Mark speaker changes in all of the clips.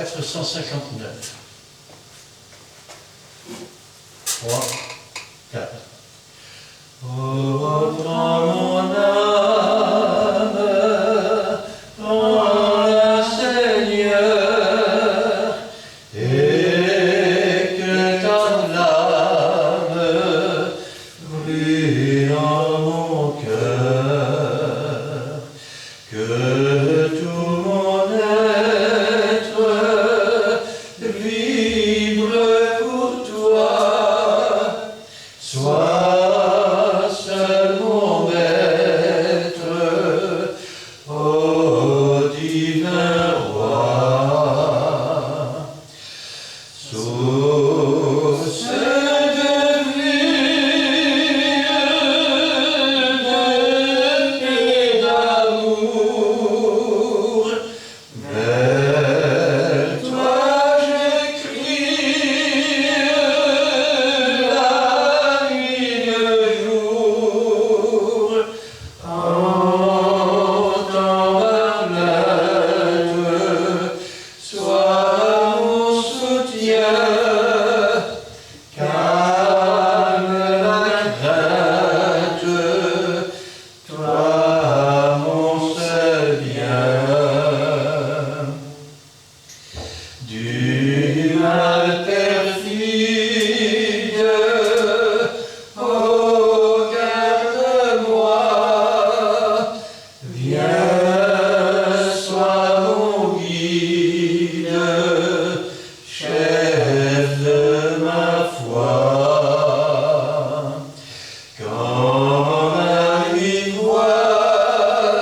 Speaker 1: 459. 3, 4. Oh, prends mon âme en le Seigneur, et que ta flamme brûle en mon cœur, que tout mon être vibre pour toi. Sois seul mon maître, ô divin roi, source de vie et d'amour, vers toi j'écris la nuit le jour, entends ma plainte, sois mon soutien, calme ma crainte, toi mon seul bien. Du mal perfide, oh garde-moi, viens, sois mon guide, chef de ma foi. Quand la nuit voile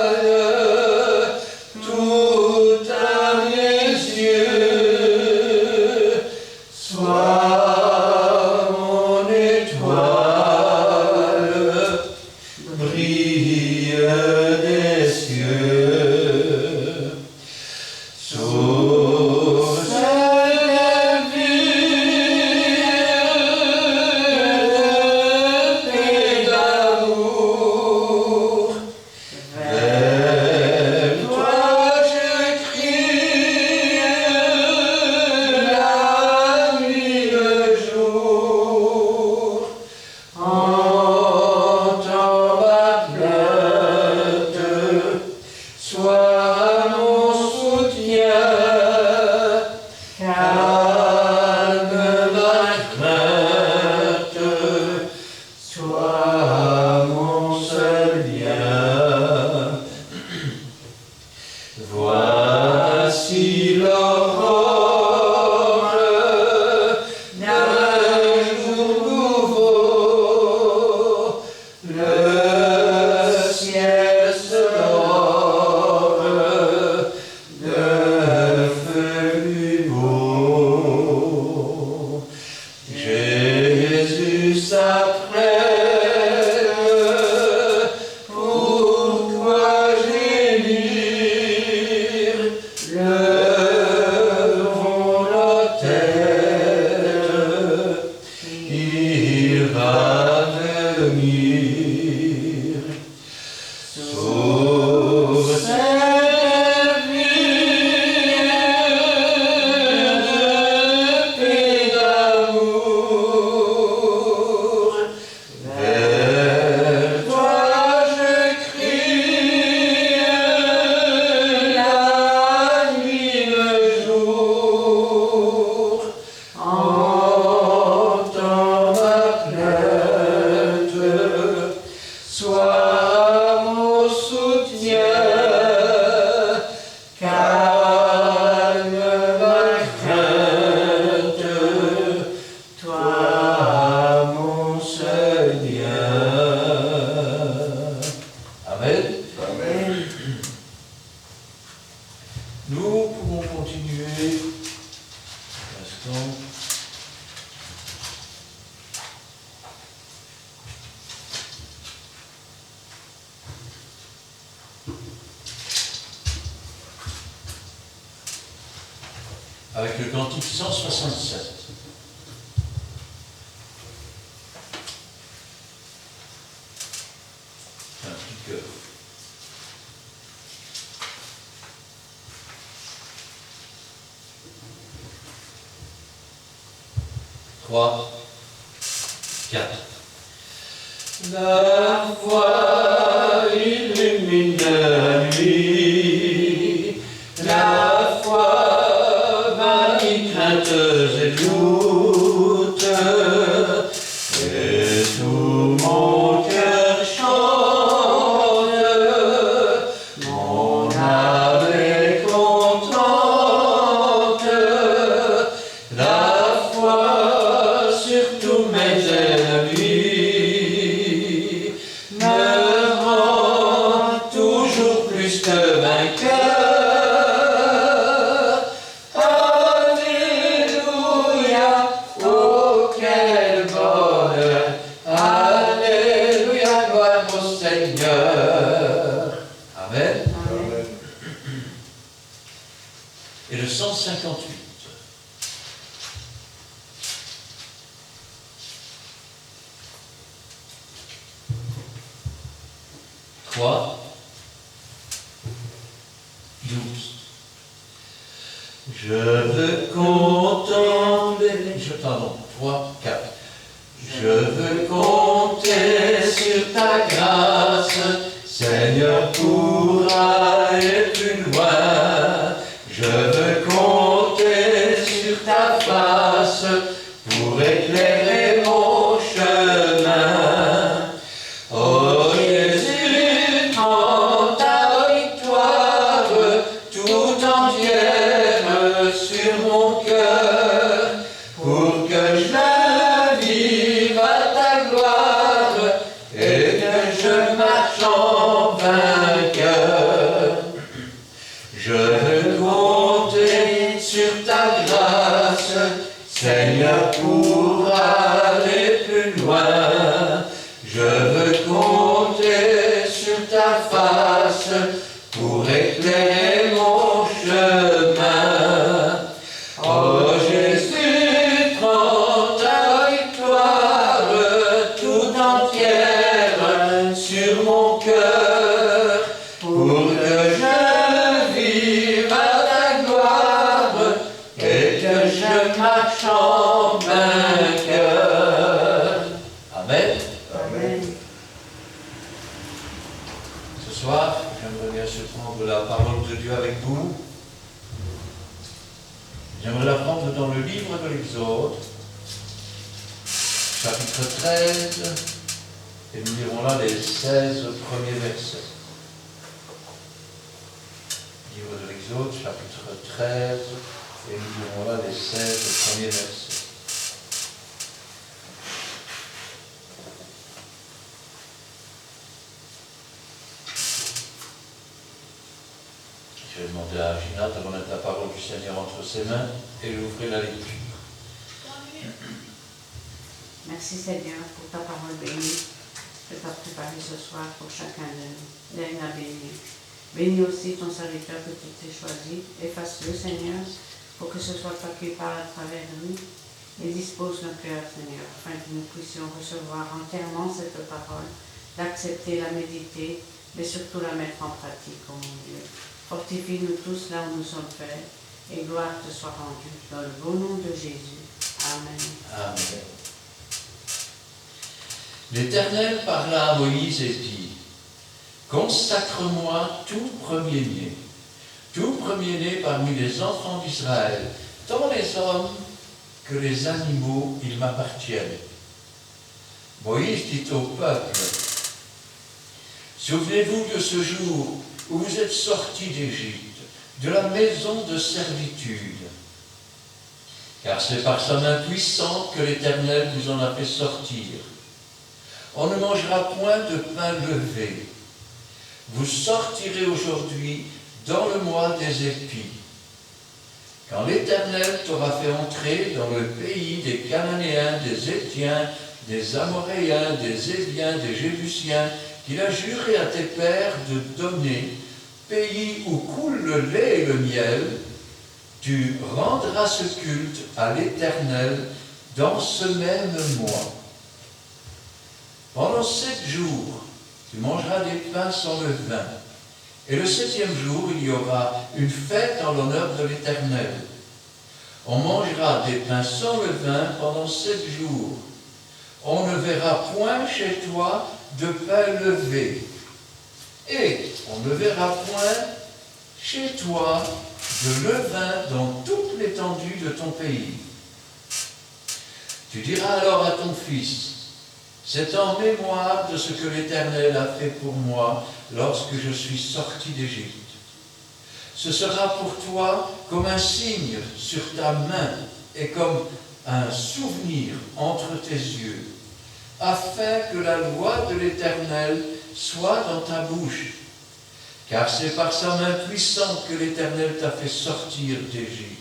Speaker 1: tout à mes yeux, sois mon étoile, brille des cieux. Source de vie et d'amour, vers toi j'écris la nuit le jour, entends ma plainte, sois mon soutien, calme ma crainte, sois mon seul bien. Voici l'aurore d'un jour nouveau, le ciel se dore de feux plus beaux. Jésus s'apprête, pourquoi gémir? Levons la tête, il va venir. Source de vie et d'amour, vers toi j'écris la nuit le jour, entends ma plainte, sois mon soutien, calme ma crainte, toi mon seul bien. Amen.
Speaker 2: Amen.
Speaker 1: Nous pouvons continuer un instant. Avec le cantique 167. Un petit cœur. 3, 4. La foi illumine la nuit, la foi bannit craintes et doutes, et tout mon cœur chante, mon âme est contente, la foi sur tous mes ennemis me rend toujours plus que vainqueur. Alléluia, oh quel bonheur. Alléluia, gloire au Seigneur. Amen.
Speaker 2: Amen.
Speaker 1: Et le 158. Trois, 12. Je veux contempler. Pardon, 3, 4. Je veux compter sur ta grâce, Seigneur, pour aller plus loin. Je veux compter sur ta face pour éclairer mon chemin. Oh Jésus, prends ta victoire tout entière sur mon cœur, pour que je vive à ta gloire et que je marche en vainqueur. Je veux compter sur ta grâce, Seigneur, pour aller plus loin. Je veux compter sur ta face pour éclairer mon chemin. Oh Jésus, prends ta victoire tout entière sur mon cœur, pour que je vive à ta gloire et que je marche en vainqueur. Amen.
Speaker 2: Amen.
Speaker 1: Ce soir, j'aimerais bien se prendre la parole de Dieu avec vous. J'aimerais la prendre dans le livre de l'Exode, chapitre 13, et nous lirons là les 16 premiers versets. Livre de l'Exode, chapitre 13, et nous lirons là les 16 premiers versets. Je vais demander à Gina de remettre la parole du Seigneur entre ses mains et d'ouvrir la lecture.
Speaker 3: Merci Seigneur pour ta parole bénie que tu as préparée ce soir pour chacun de nous. L'aide à bénir. Bénis aussi ton serviteur que tu t'es choisi. Efface-le Seigneur pour que ce soit toi qui parle à travers nous et dispose nos cœurs Seigneur afin que nous puissions recevoir entièrement cette parole, l'accepter, la méditer, mais surtout la mettre en pratique, oh mon Dieu. Fortifie-nous tous là où nous sommes faits, et gloire te soit rendue, dans le beau nom de Jésus. Amen.
Speaker 1: Amen. L'Éternel parla à Moïse et dit, « Consacre-moi tout premier-né parmi les enfants d'Israël, tant les hommes que les animaux, ils m'appartiennent. » Moïse dit au peuple, « Souvenez-vous de ce jour où vous êtes sortis d'Égypte, de la maison de servitude. Car c'est par sa main puissante que l'Éternel vous en a fait sortir. On ne mangera point de pain levé. Vous sortirez aujourd'hui dans le mois des épis. Quand l'Éternel t'aura fait entrer dans le pays des Cananéens, des Héthiens, des Amoréens, des Éviens, des Jébusiens, qu'il a juré à tes pères de donner, pays où coule le lait et le miel, tu rendras ce culte à l'Éternel dans ce même mois. Pendant 7 jours, tu mangeras des pains sans levain, et le 7e jour, il y aura une fête en l'honneur de l'Éternel. On mangera des pains sans levain pendant 7 jours. On ne verra point chez toi de pain levé. Et on ne verra point chez toi de levain dans toute l'étendue de ton pays. Tu diras alors à ton fils, c'est en mémoire de ce que l'Éternel a fait pour moi lorsque je suis sorti d'Égypte. Ce sera pour toi comme un signe sur ta main et comme un souvenir entre tes yeux, afin que la loi de l'Éternel soit dans ta bouche. Car c'est par sa main puissante que l'Éternel t'a fait sortir d'Égypte.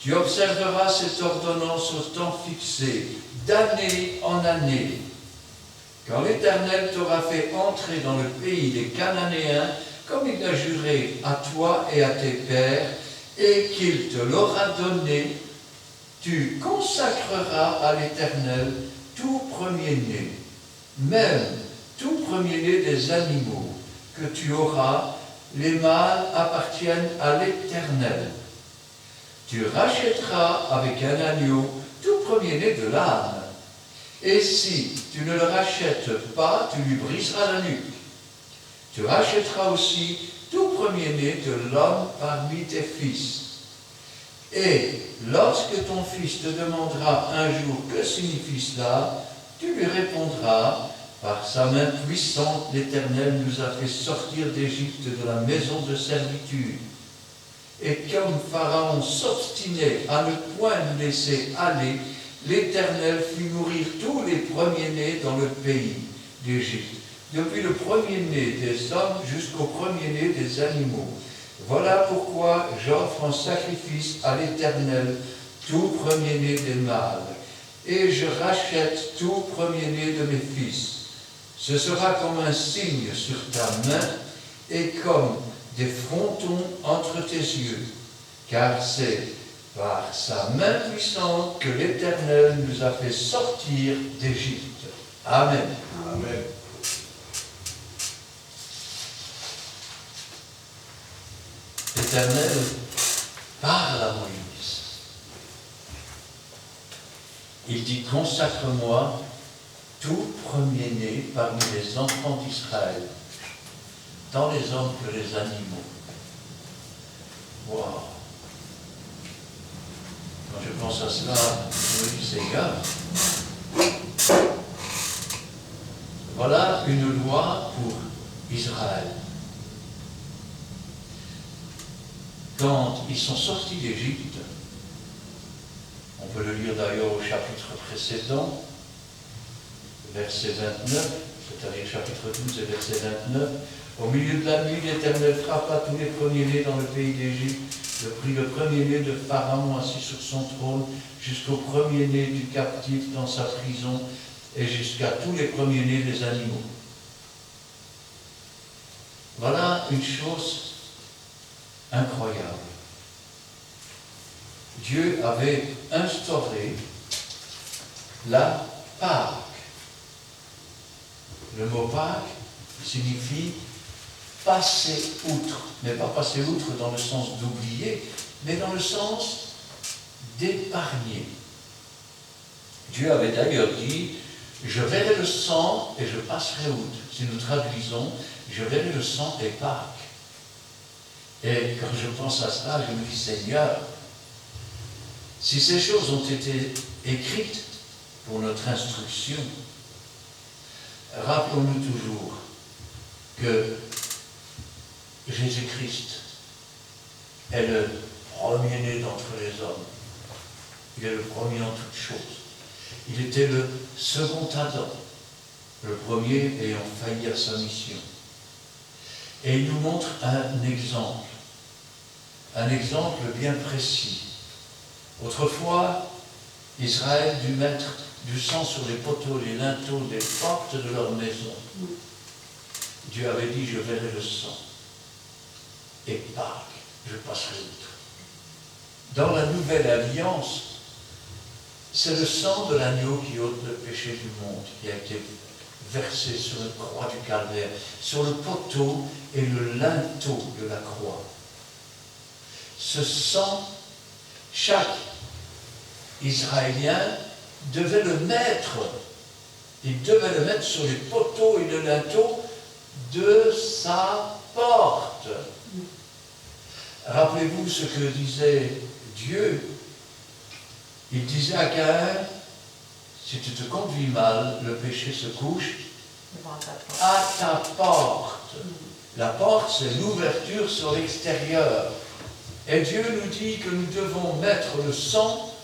Speaker 1: Tu observeras cette ordonnance au temps fixé, d'année en année. Quand l'Éternel t'aura fait entrer dans le pays des Cananéens, comme il l'a juré à toi et à tes pères, et qu'il te l'aura donné, tu consacreras à l'Éternel tout premier-né, même tout premier-né des animaux que tu auras, les mâles appartiennent à l'Éternel. Tu rachèteras avec un agneau tout premier-né de l'âne. Et si tu ne le rachètes pas, tu lui briseras la nuque. Tu rachèteras aussi tout premier-né de l'homme parmi tes fils. Et lorsque ton fils te demandera un jour que signifie cela, tu lui répondras, par sa main puissante, l'Éternel nous a fait sortir d'Égypte de la maison de servitude. Et comme Pharaon s'obstinait à ne point nous laisser aller, l'Éternel fit mourir tous les premiers-nés dans le pays d'Égypte, depuis le premier-né des hommes jusqu'au premier-né des animaux. Voilà pourquoi j'offre en sacrifice à l'Éternel tout premier-né des mâles, et je rachète tout premier-né de mes fils. Ce sera comme un signe sur ta main et comme des frontons entre tes yeux, car c'est par sa main puissante que l'Éternel nous a fait sortir d'Égypte. Amen.
Speaker 2: Amen.
Speaker 1: L'Éternel parle à Moïse. Il dit, consacre-moi tout premier-né parmi les enfants d'Israël, tant les hommes que les animaux. Wow. Quand je pense à cela, je me dis, Seigneur, voilà une loi pour Israël. Quand ils sont sortis d'Égypte, on peut le lire d'ailleurs au chapitre précédent, verset 29, c'est-à-dire chapitre 12 et verset 29, au milieu de la nuit, l'Éternel frappa tous les premiers-nés dans le pays d'Égypte, prit le premier-né de Pharaon assis sur son trône, jusqu'au premier-né du captif dans sa prison, et jusqu'à tous les premiers-nés des animaux. Voilà une chose incroyable. Dieu avait instauré la Pâque. Le mot Pâque signifie passer outre, mais pas passer outre dans le sens d'oublier, mais dans le sens d'épargner. Dieu avait d'ailleurs dit, je verrai le sang et je passerai outre. Si nous traduisons, je verrai le sang et Pâques. Et quand je pense à cela, je me dis, Seigneur, si ces choses ont été écrites pour notre instruction, rappelons-nous toujours que Jésus-Christ est le premier-né d'entre les hommes. Il est le premier en toutes choses. Il était le second Adam, le premier ayant failli à sa mission. Et il nous montre un exemple bien précis. Autrefois, Israël dut mettre du sang sur les poteaux, les linteaux, les portes de leur maison. Dieu avait dit, je verrai le sang. Et Pâques, je passerai outre. Dans la nouvelle alliance, c'est le sang de l'agneau qui ôte le péché du monde, qui a été versé sur la croix du calvaire, sur le poteau et le linteau de la croix. Ce sang chaque Israélien devait le mettre. Il devait le mettre sur les poteaux et le linteau de sa porte. Rappelez-vous ce que disait Dieu. Il disait à Caïn, si tu te conduis mal, le péché se couche à ta porte. La porte, c'est l'ouverture sur l'extérieur. Et Dieu nous dit que nous devons mettre le sang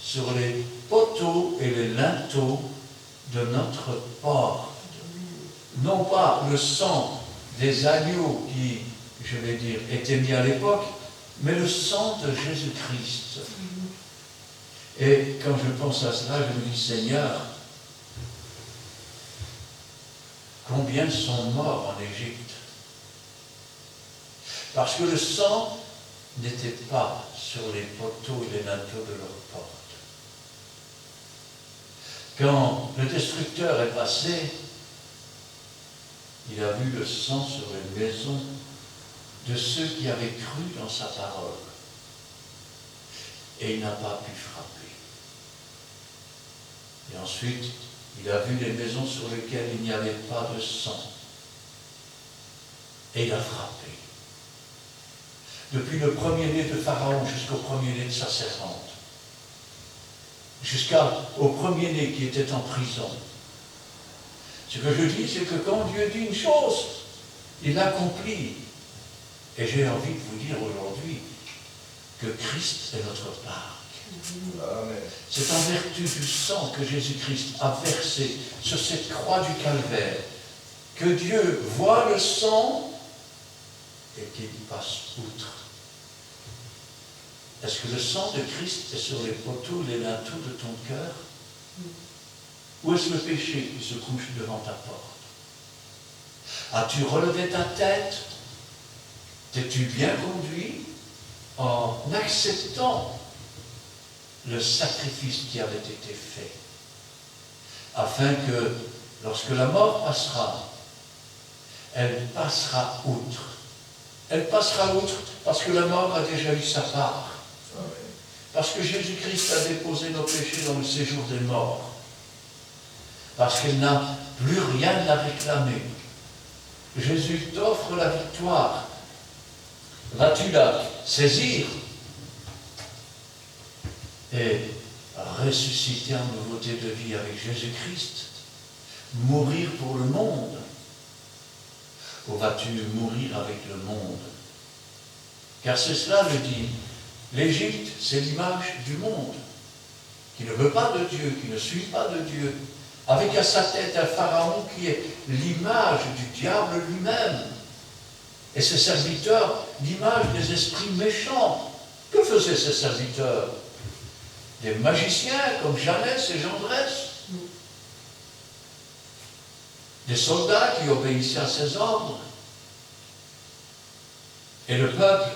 Speaker 1: sur les poteaux et les linteaux de notre porte. Non pas le sang des agneaux qui, je vais dire, étaient mis à l'époque, mais le sang de Jésus-Christ. Et quand je pense à cela, je me dis, Seigneur, combien sont morts en Égypte? Parce que le sang n'était pas sur les poteaux et les linteaux de leur porte. Quand le destructeur est passé, il a vu le sang sur les maisons de ceux qui avaient cru dans sa parole. Et il n'a pas pu frapper. Et ensuite, il a vu les maisons sur lesquelles il n'y avait pas de sang. Et il a frappé. Depuis le premier-né de Pharaon jusqu'au premier-né de sa servante. Jusqu'au premier-né qui était en prison. Ce que je dis, c'est que quand Dieu dit une chose, il l'accomplit. Et j'ai envie de vous dire aujourd'hui que Christ est notre Pâque.
Speaker 2: Amen.
Speaker 1: C'est en vertu du sang que Jésus-Christ a versé sur cette croix du Calvaire que Dieu voit le sang et qu'il passe outre. Est-ce que le sang de Christ est sur les poteaux, les linteaux de ton cœur? Ou est-ce le péché qui se couche devant ta porte? As-tu relevé ta tête? T'es-tu bien conduit en acceptant le sacrifice qui avait été fait, afin que, lorsque la mort passera, elle passera outre. Elle passera outre parce que la mort a déjà eu sa part. Parce que Jésus-Christ a déposé nos péchés dans le séjour des morts. Parce qu'elle n'a plus rien à réclamer. Jésus t'offre la victoire. Vas-tu la saisir et ressusciter en nouveauté de vie avec Jésus-Christ? Mourir pour le monde? Ou vas-tu mourir avec le monde? Car c'est cela le dit. L'Égypte, c'est l'image du monde, qui ne veut pas de Dieu, qui ne suit pas de Dieu, avec à sa tête un pharaon qui est l'image du diable lui-même, et ses serviteurs, l'image des esprits méchants. Que faisaient ces serviteurs? Des magiciens comme Janès et Jandrès, des soldats qui obéissaient à ses ordres, et le peuple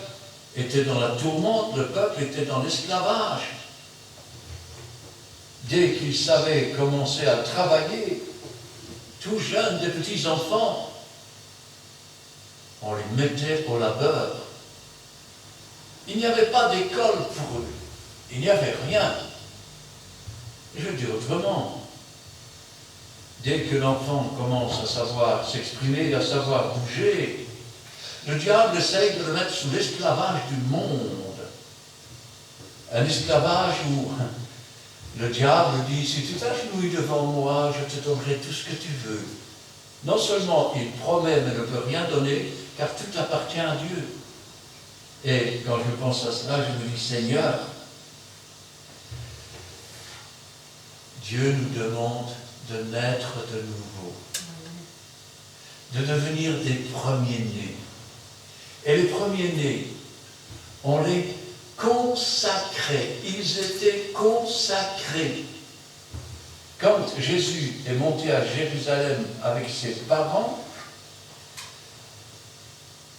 Speaker 1: était dans la tourmente, le peuple était dans l'esclavage. Dès qu'ils savaient commencer à travailler, tout jeunes, des petits enfants, on les mettait au labeur. Il n'y avait pas d'école pour eux. Il n'y avait rien. Je veux dire autrement. Dès que l'enfant commence à savoir s'exprimer, à savoir bouger, le diable essaye de le mettre sous l'esclavage du monde. Un esclavage où le diable dit, si tu t'agenouilles devant moi, je te donnerai tout ce que tu veux. Non seulement il promet, mais ne peut rien donner, car tout appartient à Dieu. Et quand je pense à cela, je me dis, Seigneur, Dieu nous demande de naître de nouveau, de devenir des premiers-nés. Et les premiers-nés, on les consacrait. Ils étaient consacrés. Quand Jésus est monté à Jérusalem avec ses parents,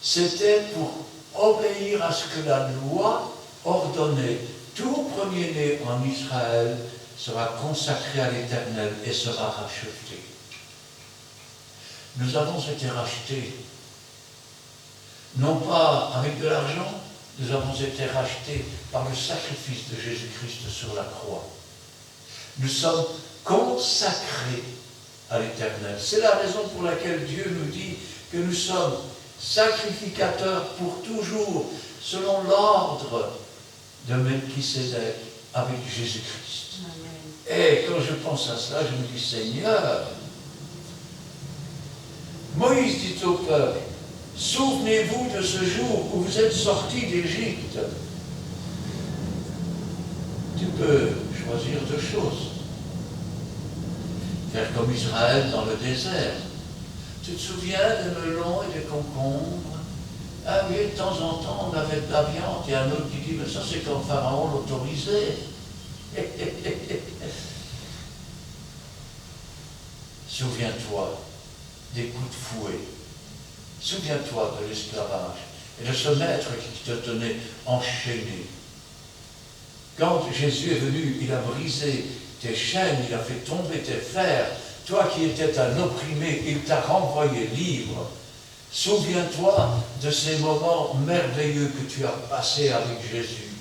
Speaker 1: c'était pour obéir à ce que la loi ordonnait. Tout premier-né en Israël sera consacré à l'Éternel et sera racheté. Nous avons été rachetés, non pas avec de l'argent, nous avons été rachetés par le sacrifice de Jésus-Christ sur la croix. Nous sommes consacrés à l'Éternel. C'est la raison pour laquelle Dieu nous dit que nous sommes sacrificateurs pour toujours, selon l'ordre de Melchisédek avec Jésus-Christ. Et quand je pense à cela, je me dis, Seigneur, Moïse dit au peuple, souvenez-vous de ce jour où vous êtes sortis d'Égypte. Tu peux choisir deux choses. Faire comme Israël dans le désert. Tu te souviens des melons et des concombres? Ah oui, de temps en temps, on avait de la viande. Il y a un autre qui dit, mais ça c'est quand Pharaon l'autorisait. Souviens-toi des coups de fouet. Souviens-toi de l'esclavage et de ce maître qui te tenait enchaîné. Quand Jésus est venu, il a brisé tes chaînes, il a fait tomber tes fers. Toi qui étais un opprimé, il t'a renvoyé libre. Souviens-toi de ces moments merveilleux que tu as passés avec Jésus.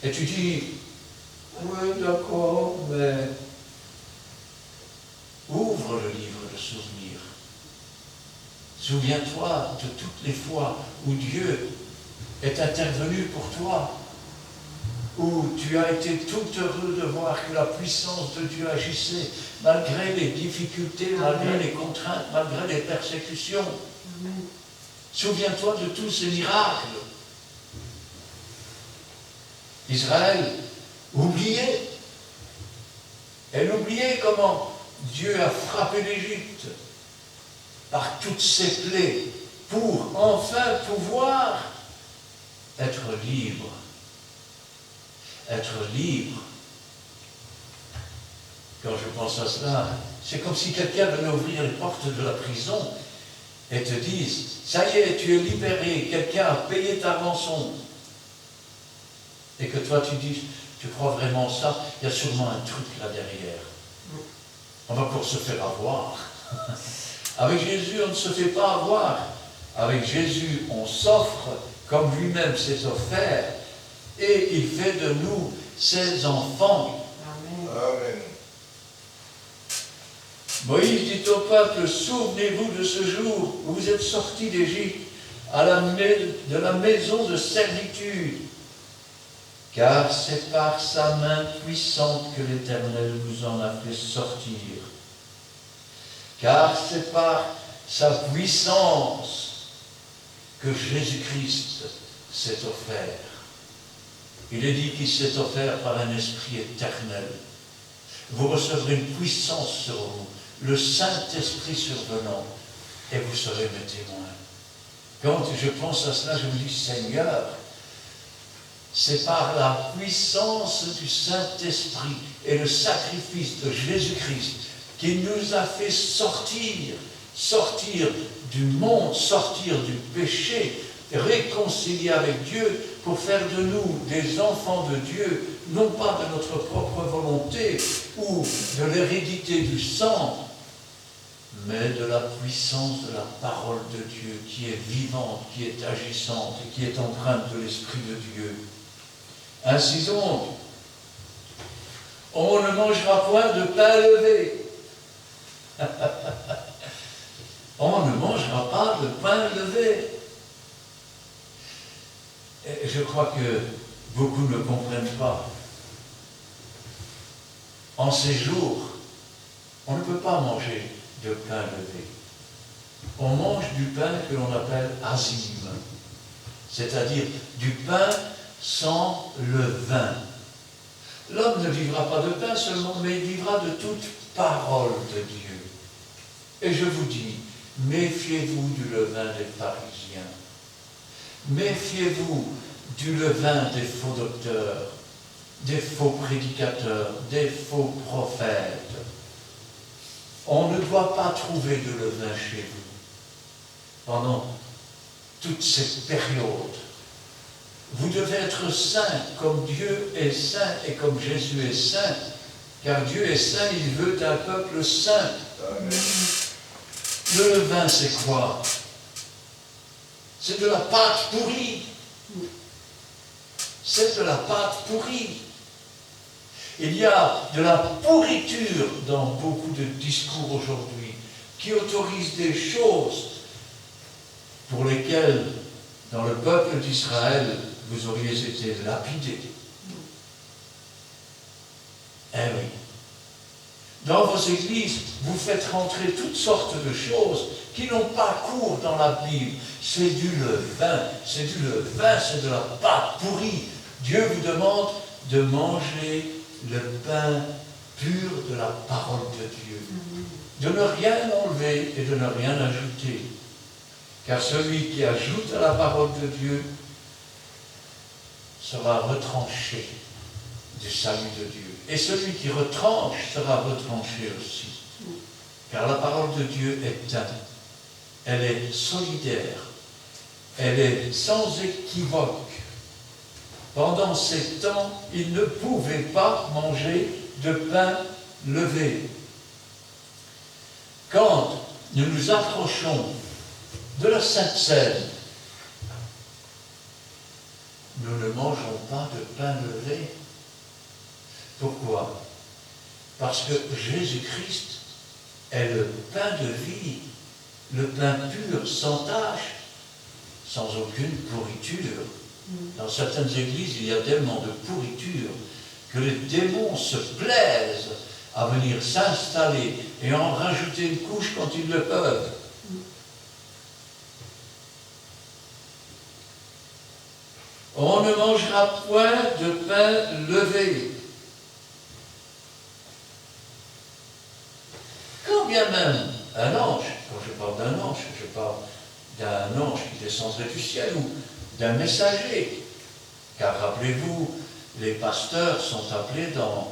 Speaker 1: Et tu dis, oui, d'accord, mais ouvre le livre de souvenirs. Souviens-toi de toutes les fois où Dieu est intervenu pour toi, où tu as été tout heureux de voir que la puissance de Dieu agissait, malgré les difficultés, malgré les contraintes, malgré les persécutions. Amen. Souviens-toi de tous ces miracles. Israël oubliait. Elle oubliait comment Dieu a frappé l'Égypte par toutes ses plaies pour enfin pouvoir être libre. Être libre. Quand je pense à cela, c'est comme si quelqu'un venait ouvrir les portes de la prison et te dise, ça y est, tu es libéré, quelqu'un a payé ta rançon. Et que toi tu dis, tu crois vraiment ça? Il y a sûrement un truc là derrière. On va pour se faire avoir. Avec Jésus, on ne se fait pas avoir. Avec Jésus, on s'offre comme lui-même s'est offert. Et il fait de nous ses enfants. Amen. Amen. Moïse dit au peuple, souvenez-vous de ce jour où vous êtes sortis d'Égypte de la maison de servitude. Car c'est par sa main puissante que l'Éternel vous en a fait sortir. Car c'est par sa puissance que Jésus-Christ s'est offert. Il est dit qu'il s'est offert par un esprit éternel. Vous recevrez une puissance sur vous, le Saint-Esprit survenant, et vous serez mes témoins. Quand je pense à cela, je me dis, Seigneur, c'est par la puissance du Saint-Esprit et le sacrifice de Jésus-Christ qu'il nous a fait sortir du monde, sortir du péché, réconcilier avec Dieu pour faire de nous des enfants de Dieu, non pas de notre propre volonté ou de l'hérédité du sang, mais de la puissance de la parole de Dieu qui est vivante, qui est agissante et qui est empreinte de l'Esprit de Dieu. Ainsi donc, on ne mangera point de pain levé. On ne mangera pas de pain levé. Et je crois que beaucoup ne comprennent pas. En ces jours, on ne peut pas manger de pain levé. On mange du pain que l'on appelle azim, c'est-à-dire du pain sans levain. L'homme ne vivra pas de pain seulement, mais il vivra de toute parole de Dieu. Et je vous dis, méfiez-vous du levain des pharisiens. Méfiez-vous du levain des faux docteurs, des faux prédicateurs, des faux prophètes. On ne doit pas trouver de levain chez vous pendant toute cette période. Vous devez être saints comme Dieu est saint et comme Jésus est saint, car Dieu est saint, il veut un peuple saint. Amen. Le levain, c'est quoi? C'est de la pâte pourrie. c'est de la pâte pourrie. Il y a de la pourriture dans beaucoup de discours aujourd'hui qui autorisent des choses pour lesquelles, dans le peuple d'Israël, vous auriez été lapidés. Eh oui. Dans vos églises, vous faites rentrer toutes sortes de choses qui n'ont pas cours dans la Bible. C'est du levain, c'est de la pâte pourrie. Dieu vous demande de manger le pain pur de la parole de Dieu. De ne rien enlever et de ne rien ajouter. Car celui qui ajoute à la parole de Dieu sera retranché du salut de Dieu. Et celui qui retranche sera retranché aussi. Car la parole de Dieu est un. Elle est solidaire. Elle est sans équivoque. Pendant ces temps, ils ne pouvaient pas manger de pain levé. Quand nous nous approchons de la Sainte Seine, nous ne mangeons pas de pain levé. Pourquoi? Parce que Jésus-Christ est le pain de vie, le pain pur, sans tache, sans aucune pourriture. Dans certaines églises, il y a tellement de pourriture que les démons se plaisent à venir s'installer et en rajouter une couche quand ils le peuvent. On ne mangera point de pain levé. Quand bien même un ange, quand je parle d'un ange, je parle d'un ange qui descendrait du ciel ou d'un messager. Car rappelez-vous, les pasteurs sont appelés dans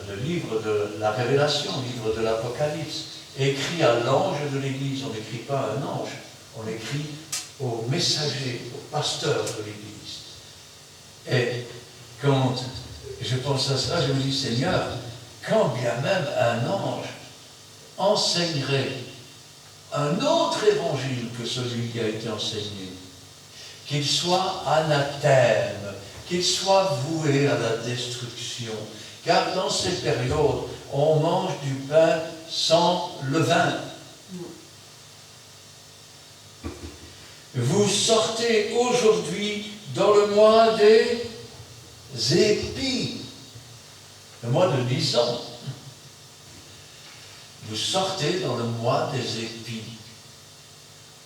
Speaker 1: le livre de la Révélation, le livre de l'Apocalypse, écrit à l'ange de l'Église. On n'écrit pas à un ange, on écrit au messager, au pasteur de l'Église. Et quand je pense à cela, je me dis, Seigneur, quand bien même un ange enseignerait un autre évangile que celui qui a été enseigné, qu'il soit anathème, qu'il soit voué à la destruction, car dans ces périodes, on mange du pain sans levain. Vous sortez aujourd'hui dans le mois des épis, le mois de Nisan. Vous sortez dans le mois des épis.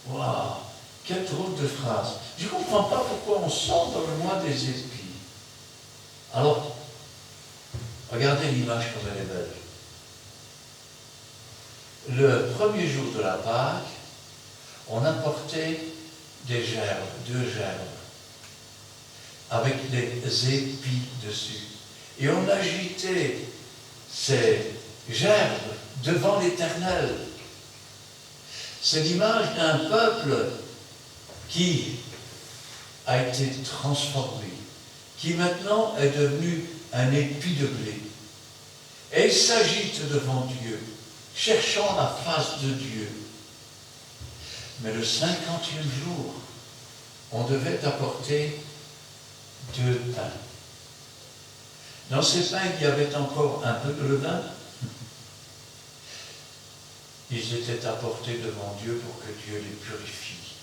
Speaker 1: Waouh, quelle drôle de phrase. Je ne comprends pas pourquoi on sort dans le mois des épis. Alors, regardez l'image comme elle est belle. Le premier jour de la Pâque, on apportait des gerbes, 2 gerbes, avec des épis dessus. Et on agitait ces gerbes devant l'Éternel. C'est l'image d'un peuple qui a été transformé, qui maintenant est devenu un épi de blé. Et il s'agite devant Dieu, cherchant la face de Dieu. Mais le 50e jour, on devait apporter 2 pains. Dans ces pains, il y avait encore un peu de levain. Ils étaient apportés devant Dieu pour que Dieu les purifie.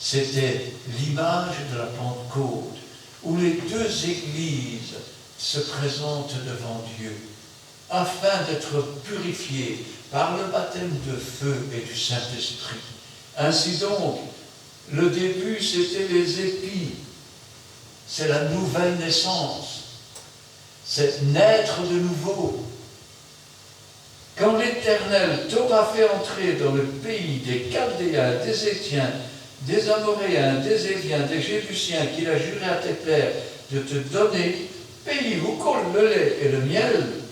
Speaker 1: C'était l'image de la Pentecôte, où les 2 églises se présentent devant Dieu, afin d'être purifiées par le baptême de feu et du Saint-Esprit. Ainsi donc, le début, c'était les épis. C'est la nouvelle naissance. C'est naître de nouveau. Quand l'Éternel t'aura fait entrer dans le pays des Chaldéens, des Étiens, des Amoréens, des Éviens, des Jébusiens, qu'il a juré à tes pères de te donner, pays où coule le lait et le miel,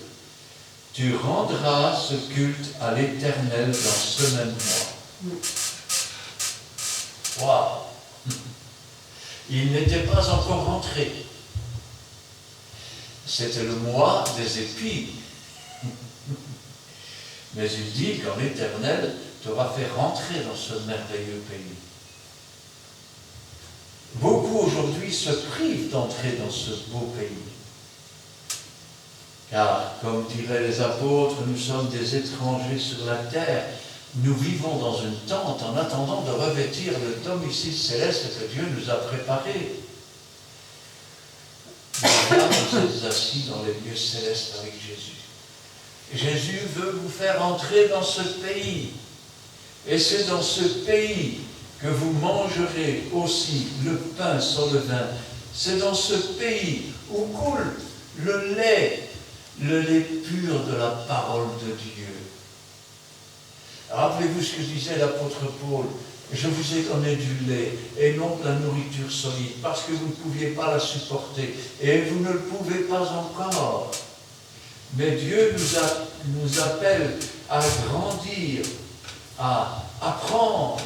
Speaker 1: tu rendras ce culte à l'Éternel dans ce même mois. Waouh! Il n'était pas encore rentré. C'était le mois des épis. Mais il dit, quand l'Éternel t'aura fait rentrer dans ce merveilleux pays. Beaucoup beaucoup aujourd'hui se privent d'entrer dans ce beau pays. Car, comme diraient les apôtres, nous sommes des étrangers sur la terre. Nous vivons dans une tente en attendant de revêtir le domicile céleste que Dieu nous a préparé. Mais là, vous êtes assis dans les lieux célestes avec Jésus. Jésus veut vous faire entrer dans ce pays. Et c'est dans ce pays que vous mangerez aussi le pain sans levain. C'est dans ce pays où coule le lait pur de la parole de Dieu. Rappelez-vous ce que disait l'apôtre Paul. Je vous ai donné du lait et non de la nourriture solide, parce que vous ne pouviez pas la supporter, et vous ne le pouvez pas encore. Mais Dieu nous appelle à grandir, à apprendre,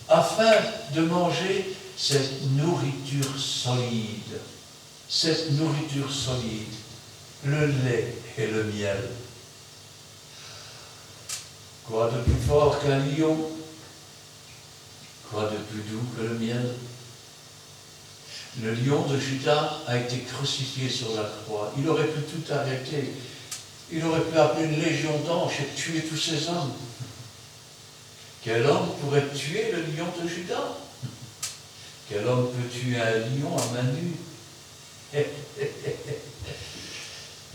Speaker 1: afin de manger cette nourriture solide. Cette nourriture solide, le lait et le miel. Quoi de plus fort qu'un lion? Quoi de plus doux que le miel? Le lion de Juda a été crucifié sur la croix. Il aurait pu tout arrêter. Il aurait pu appeler une légion d'anges et tuer tous ces hommes. Quel homme pourrait tuer le lion de Juda? Quel homme peut tuer un lion à main nue?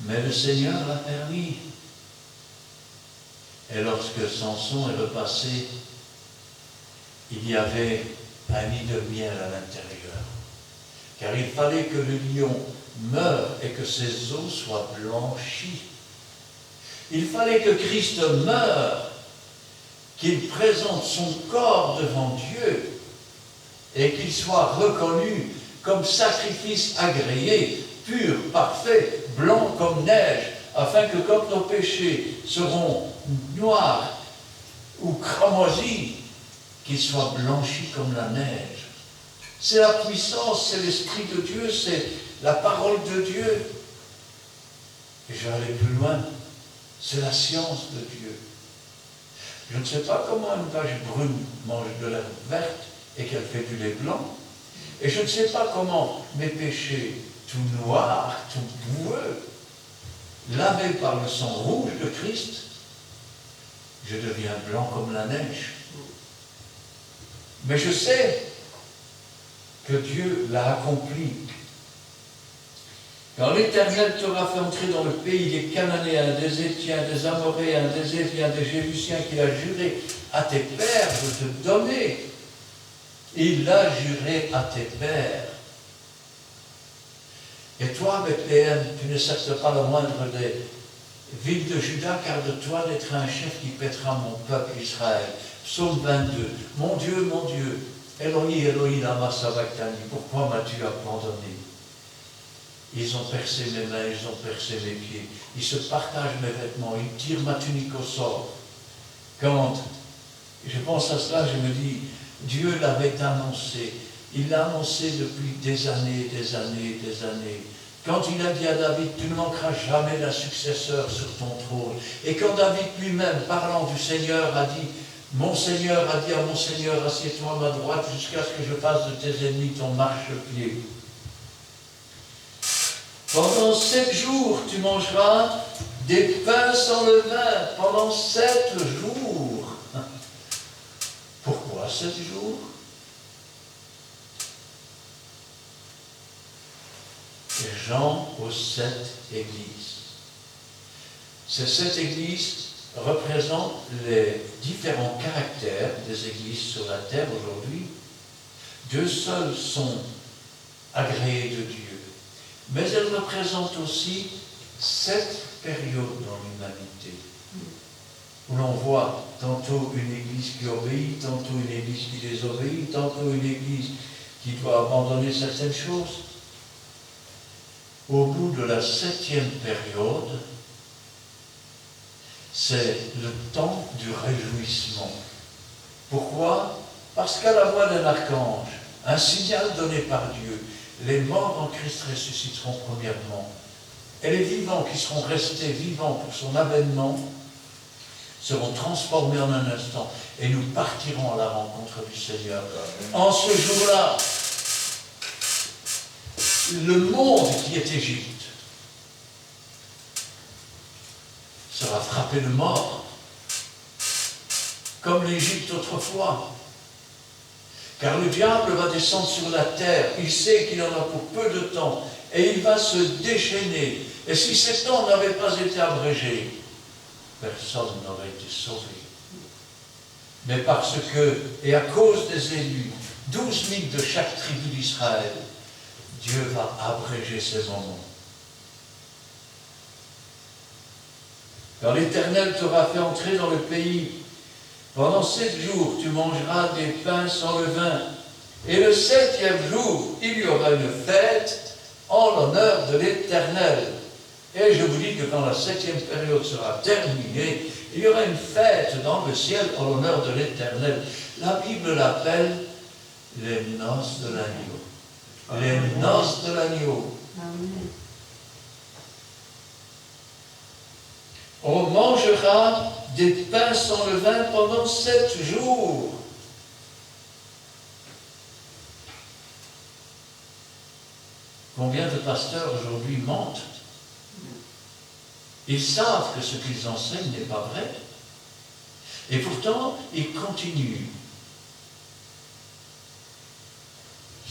Speaker 1: Mais le Seigneur l'a permis. Et lorsque Samson est repassé, il y avait un nid de miel à l'intérieur. Car il fallait que le lion meure et que ses os soient blanchis. Il fallait que Christ meure, qu'il présente son corps devant Dieu et qu'il soit reconnu comme sacrifice agréé, pur, parfait, blanc comme neige, afin que comme nos péchés seront noirs ou cramoisis, qu'ils soient blanchis comme la neige. C'est la puissance, c'est l'Esprit de Dieu, c'est la parole de Dieu. Et je vais aller plus loin, c'est la science de Dieu. Je ne sais pas comment une vache brune mange de l'herbe verte et qu'elle fait du lait blanc. Et je ne sais pas comment mes péchés, tout noirs, tout boueux, lavés par le sang rouge de Christ, je deviens blanc comme la neige. Mais je sais que Dieu l'a accompli. Quand l'Éternel t'aura fait entrer dans le pays des Cananéens, des Héthiens, des Amoréens, des Éviens, des Jébusiens qu'il a juré à tes pères de te donner, il l'a juré à tes pères. Et toi, Bethléem, tu ne certes pas le moindre des villes de Juda, car de toi naîtra un chef qui pètera mon peuple Israël. Psaume 22. Mon Dieu, Eloi, Eloi, lama sabachthani, pourquoi m'as-tu abandonné? Ils ont percé mes mains, ils ont percé mes pieds, ils se partagent mes vêtements, ils tirent ma tunique au sort. Quand je pense à cela, je me dis, Dieu l'avait annoncé. Il l'a annoncé depuis des années, des années, des années. Quand il a dit à David, tu ne manqueras jamais d'un successeur sur ton trône. Et quand David lui-même, parlant du Seigneur, a dit, mon Seigneur a dit à mon Seigneur, assieds-toi à ma droite jusqu'à ce que je fasse de tes ennemis ton marchepied. Pendant 7 jours, tu mangeras des pains sans levain. Pendant 7 jours. Pourquoi 7 jours? Jean aux 7 églises. Ces 7 églises représentent les différents caractères des églises sur la terre aujourd'hui. 2 seules sont agréées de Dieu. Mais elles représentent aussi 7 périodes dans l'humanité. Où l'on voit tantôt une église qui obéit, tantôt une église qui désobéit, tantôt une église qui doit abandonner certaines choses. Au bout de la 7e période, c'est le temps du réjouissement. Pourquoi? Parce qu'à la voix d'un archange, un signal donné par Dieu, les morts en Christ ressusciteront premièrement, et les vivants qui seront restés vivants pour son avènement seront transformés en un instant, et nous partirons à la rencontre du Seigneur. En ce jour-là, le monde qui est Égypte sera frappé de mort, comme l'Égypte autrefois. Car le diable va descendre sur la terre, il sait qu'il en a pour peu de temps, et il va se déchaîner. Et si ces temps n'avaient pas été abrégés, personne n'aurait été sauvé. Mais parce que, et à cause des élus, 12 000 de chaque tribu d'Israël, Dieu va abréger ces moments. Quand l'Éternel t'aura fait entrer dans le pays, pendant 7 jours, tu mangeras des pains sans levain. Et le 7e jour, il y aura une fête en l'honneur de l'Éternel. Et je vous dis que quand la 7e période sera terminée, il y aura une fête dans le ciel en l'honneur de l'Éternel. La Bible l'appelle les noces de l'agneau. Les noces de l'agneau.
Speaker 3: Amen.
Speaker 1: On mangera des pains sans levain pendant 7 jours. Combien de pasteurs aujourd'hui mentent? Ils savent que ce qu'ils enseignent n'est pas vrai. Et pourtant, ils continuent.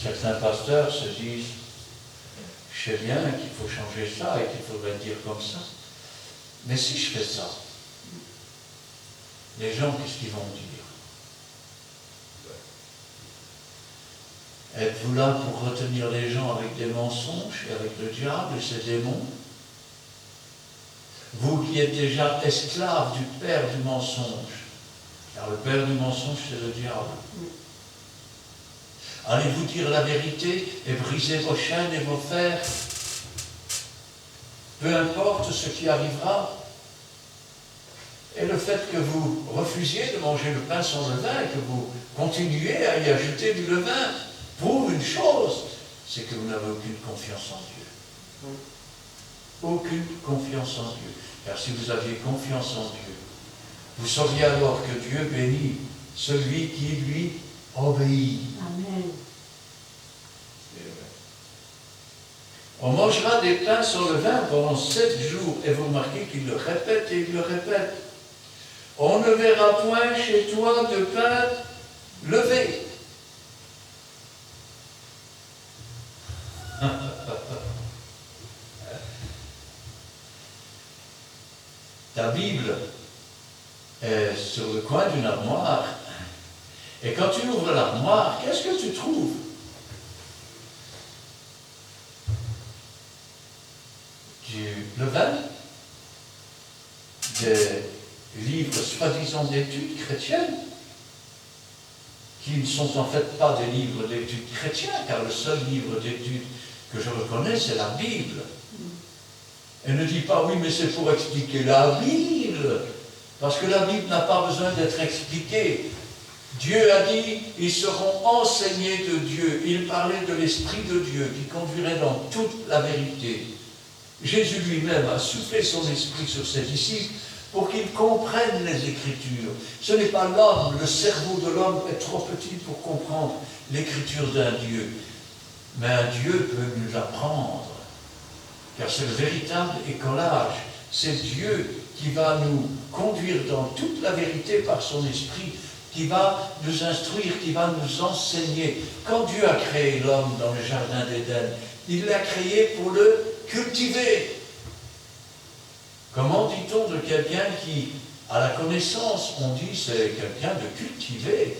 Speaker 1: Certains pasteurs se disent, je sais bien qu'il faut changer ça et qu'il faudrait dire comme ça. Mais si je fais ça, les gens, qu'est-ce qu'ils vont dire? Êtes-vous là pour retenir les gens avec des mensonges et avec le diable et ses démons? Vous qui êtes déjà esclaves du père du mensonge, car le père du mensonge, c'est le diable. Allez-vous dire la vérité et briser vos chaînes et vos fers? Peu importe ce qui arrivera. Et le fait que vous refusiez de manger le pain sans levain et que vous continuez à y ajouter du levain prouve une chose, c'est que vous n'avez aucune confiance en Dieu. Aucune confiance en Dieu. Car si vous aviez confiance en Dieu, vous sauriez alors que Dieu bénit celui qui lui obéit.
Speaker 3: Amen.
Speaker 1: On mangera des pains sans levain pendant 7 jours. Et vous remarquez qu'il le répète et il le répète. On ne verra point chez toi de pain levé. Ta Bible est sur le coin d'une armoire. Et quand tu ouvres l'armoire, qu'est-ce que tu trouves? Du levain, des livres soi-disant d'études chrétiennes, qui ne sont en fait pas des livres d'études chrétiens, car le seul livre d'études que je reconnais, c'est la Bible. Elle ne dit pas, oui, mais c'est pour expliquer la Bible, parce que la Bible n'a pas besoin d'être expliquée. Dieu a dit, ils seront enseignés de Dieu. Il parlait de l'Esprit de Dieu qui conduirait dans toute la vérité. Jésus lui-même a soufflé son esprit sur ses disciples pour qu'ils comprennent les Écritures. Ce n'est pas l'homme, le cerveau de l'homme est trop petit pour comprendre l'Écriture d'un Dieu. Mais un Dieu peut nous apprendre, car c'est le véritable écolage. C'est Dieu qui va nous conduire dans toute la vérité par son esprit, qui va nous instruire, qui va nous enseigner. Quand Dieu a créé l'homme dans le jardin d'Éden, il l'a créé pour le cultiver. Comment dit-on de quelqu'un qui a la connaissance? On dit c'est quelqu'un de cultivé.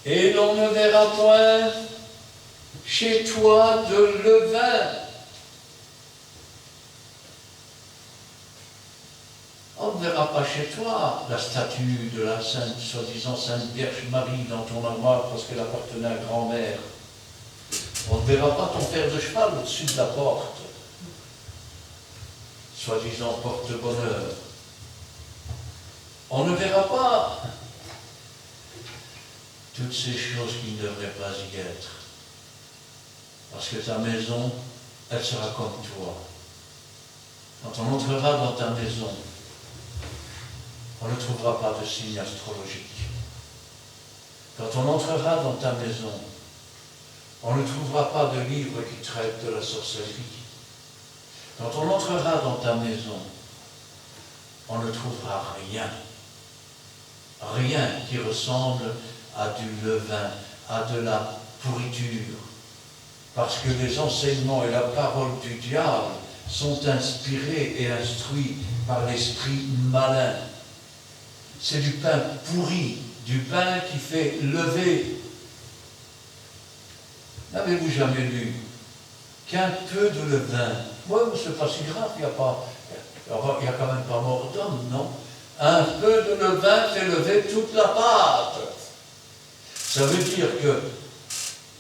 Speaker 1: Et l'on ne verra point chez toi de levain. On ne verra pas chez toi la statue de la sainte, soi-disant Sainte Vierge Marie dans ton armoire parce qu'elle appartenait à grand-mère. On ne verra pas ton fer de cheval au-dessus de la porte, soi-disant porte-bonheur. On ne verra pas toutes ces choses qui ne devraient pas y être. Parce que ta maison, elle sera comme toi. Quand on entrera dans ta maison, on ne trouvera pas de signes astrologiques. Quand on entrera dans ta maison, on ne trouvera pas de livre qui traite de la sorcellerie. Quand on entrera dans ta maison, on ne trouvera rien. Rien qui ressemble à du levain, à de la pourriture. Parce que les enseignements et la parole du diable sont inspirés et instruits par l'esprit malin. C'est du pain pourri, du pain qui fait lever. N'avez-vous jamais lu qu'un peu de levain? Oui, mais c'est pas si grave, il n'y a quand même pas mort d'homme, non? Un peu de levain fait lever toute la pâte. Ça veut dire que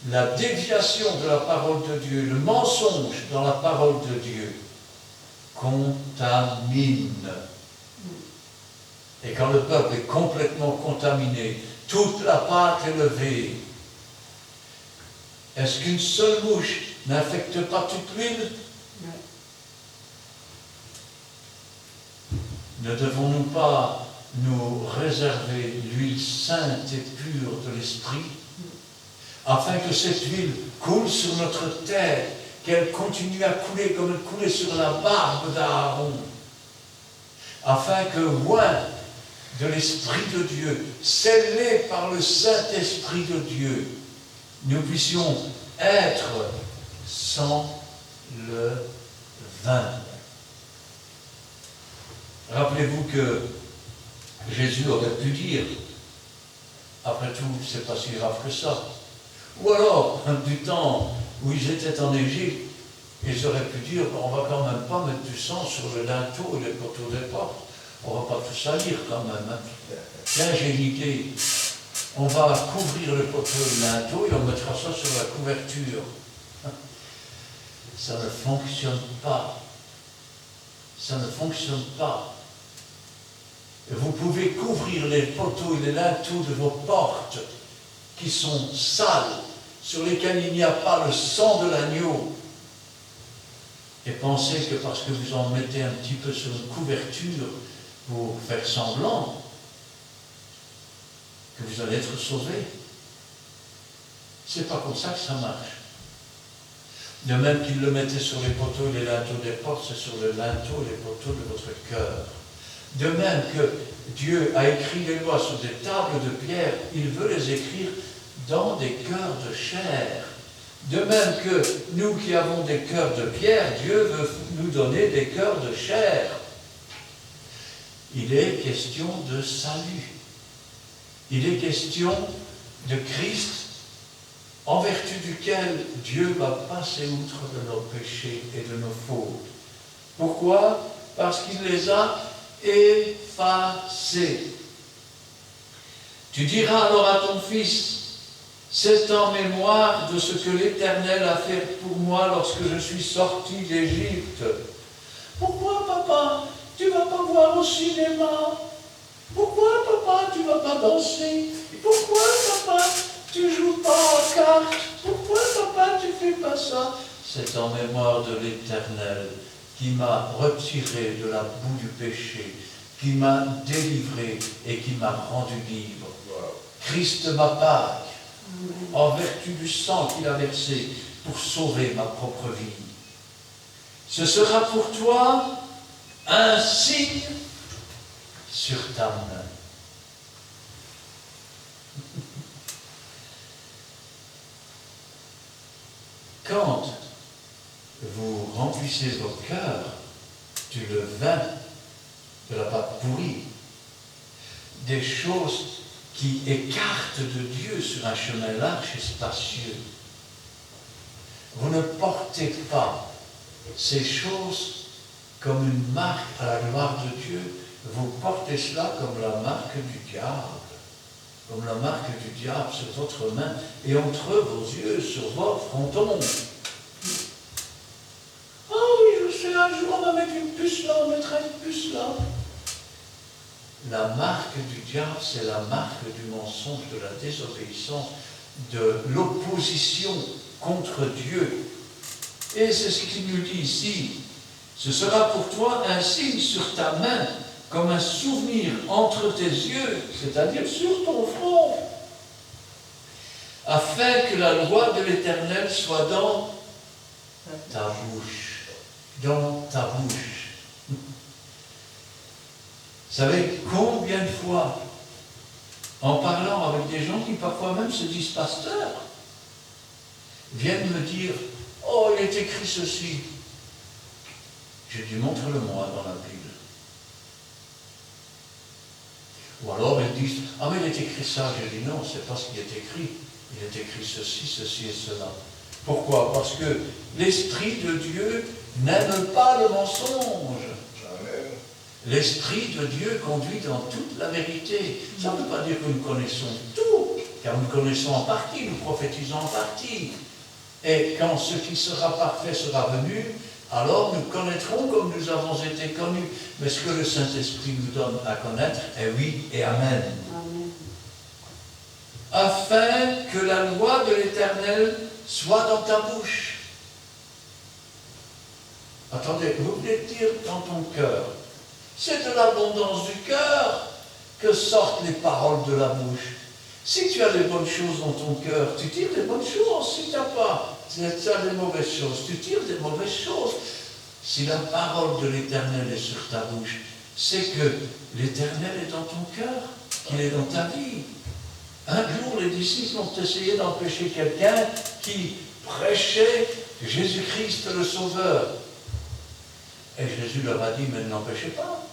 Speaker 1: la déviation de la parole de Dieu, le mensonge dans la parole de Dieu, contamine. Et quand le peuple est complètement contaminé, toute la pâte est levée. Est-ce qu'une seule mouche n'infecte pas toute l'huile? Ne devons-nous pas nous réserver l'huile sainte et pure de l'esprit, afin que cette huile coule sur notre tête, qu'elle continue à couler comme elle coulait sur la barbe d'Aaron, afin que, loin de l'Esprit de Dieu, scellés par le Saint-Esprit de Dieu, nous puissions être sans le vin. Rappelez-vous que Jésus aurait pu dire, après tout, c'est pas si grave que ça. Ou alors, du temps où ils étaient en Égypte, ils auraient pu dire, on va quand même pas mettre du sang sur le linteau et les poteaux des portes. On va pas tout salir quand même. Hein. Tiens, j'ai une idée. On va couvrir le poteau et le linteau et on mettra ça sur la couverture. Ça ne fonctionne pas. Ça ne fonctionne pas. Vous pouvez couvrir les poteaux et les linteaux de vos portes qui sont sales, sur lesquels il n'y a pas le sang de l'agneau. Et pensez que parce que vous en mettez un petit peu sur une couverture pour faire semblant, que vous allez être sauvés. C'est pas comme ça que ça marche. De même qu'il le mettait sur les poteaux et les linteaux des portes, c'est sur le linteau et les poteaux de votre cœur. De même que Dieu a écrit les lois sur des tables de pierre, il veut les écrire dans des cœurs de chair. De même que nous qui avons des cœurs de pierre, Dieu veut nous donner des cœurs de chair. Il est question de salut. Il est question de Christ, en vertu duquel Dieu va passer outre de nos péchés et de nos fautes. Pourquoi? Parce qu'il les a effacés. Tu diras alors à ton fils, c'est en mémoire de ce que l'Éternel a fait pour moi lorsque je suis sorti d'Égypte. Pourquoi, papa, tu ne vas pas voir au cinéma? Pourquoi, papa, tu ne vas pas danser? Pourquoi, papa, tu ne joues pas aux cartes? Pourquoi, papa, tu ne fais pas ça? C'est en mémoire de l'Éternel qui m'a retiré de la boue du péché, qui m'a délivré et qui m'a rendu libre. Christ ma Pâque, en vertu du sang qu'il a versé pour sauver ma propre vie. Ce sera pour toi un signe sur ta main. Quand vous remplissez vos cœurs du levain, de la pâte pourrie, des choses qui écartent de Dieu sur un chemin large et spacieux, vous ne portez pas ces choses comme une marque à la gloire de Dieu, vous portez cela comme la marque du diable. Comme la marque du diable sur votre main et entre vos yeux, sur vos frontons. Ah oui, je sais, un jour on va mettre une puce là, on mettra une puce là. La marque du diable, c'est la marque du mensonge, de la désobéissance, de l'opposition contre Dieu. Et c'est ce qu'il nous dit ici. Ce sera pour toi un signe sur ta main, comme un souvenir entre tes yeux, c'est-à-dire sur ton front. afin que la loi de l'Éternel soit dans ta bouche. Dans ta bouche. Vous savez combien de fois, en parlant avec des gens qui parfois même se disent pasteurs, viennent me dire « Oh, il est écrit ceci ». J'ai dit « Montre-le-moi dans la Bible ». Ou alors ils disent « Ah mais il est écrit ça ». J'ai dit « Non, c'est pas ce qui est écrit. Il est écrit ceci, ceci et cela ». Pourquoi? Parce que l'Esprit de Dieu n'aime pas le mensonge. L'Esprit de Dieu conduit dans toute la vérité. Ça ne veut pas dire que nous connaissons tout, car nous connaissons en partie, nous prophétisons en partie. Et quand ce qui sera parfait sera venu, alors nous connaîtrons comme nous avons été connus. Mais ce que le Saint-Esprit nous donne à connaître est oui et Amen.
Speaker 3: Amen.
Speaker 1: Afin que la loi de l'Éternel soit dans ta bouche. Attendez, vous venez de dire dans ton cœur. C'est de l'abondance du cœur que sortent les paroles de la bouche. Si tu as des bonnes choses dans ton cœur, tu tires des bonnes choses. Si tu n'as pas, tu as des mauvaises choses, tu tires des mauvaises choses. Si la parole de l'Éternel est sur ta bouche, c'est que l'Éternel est dans ton cœur, qu'il est dans ta vie. Un jour, les disciples ont essayé d'empêcher quelqu'un qui prêchait Jésus-Christ le Sauveur. Et Jésus leur a dit, mais ne l'empêchez pas.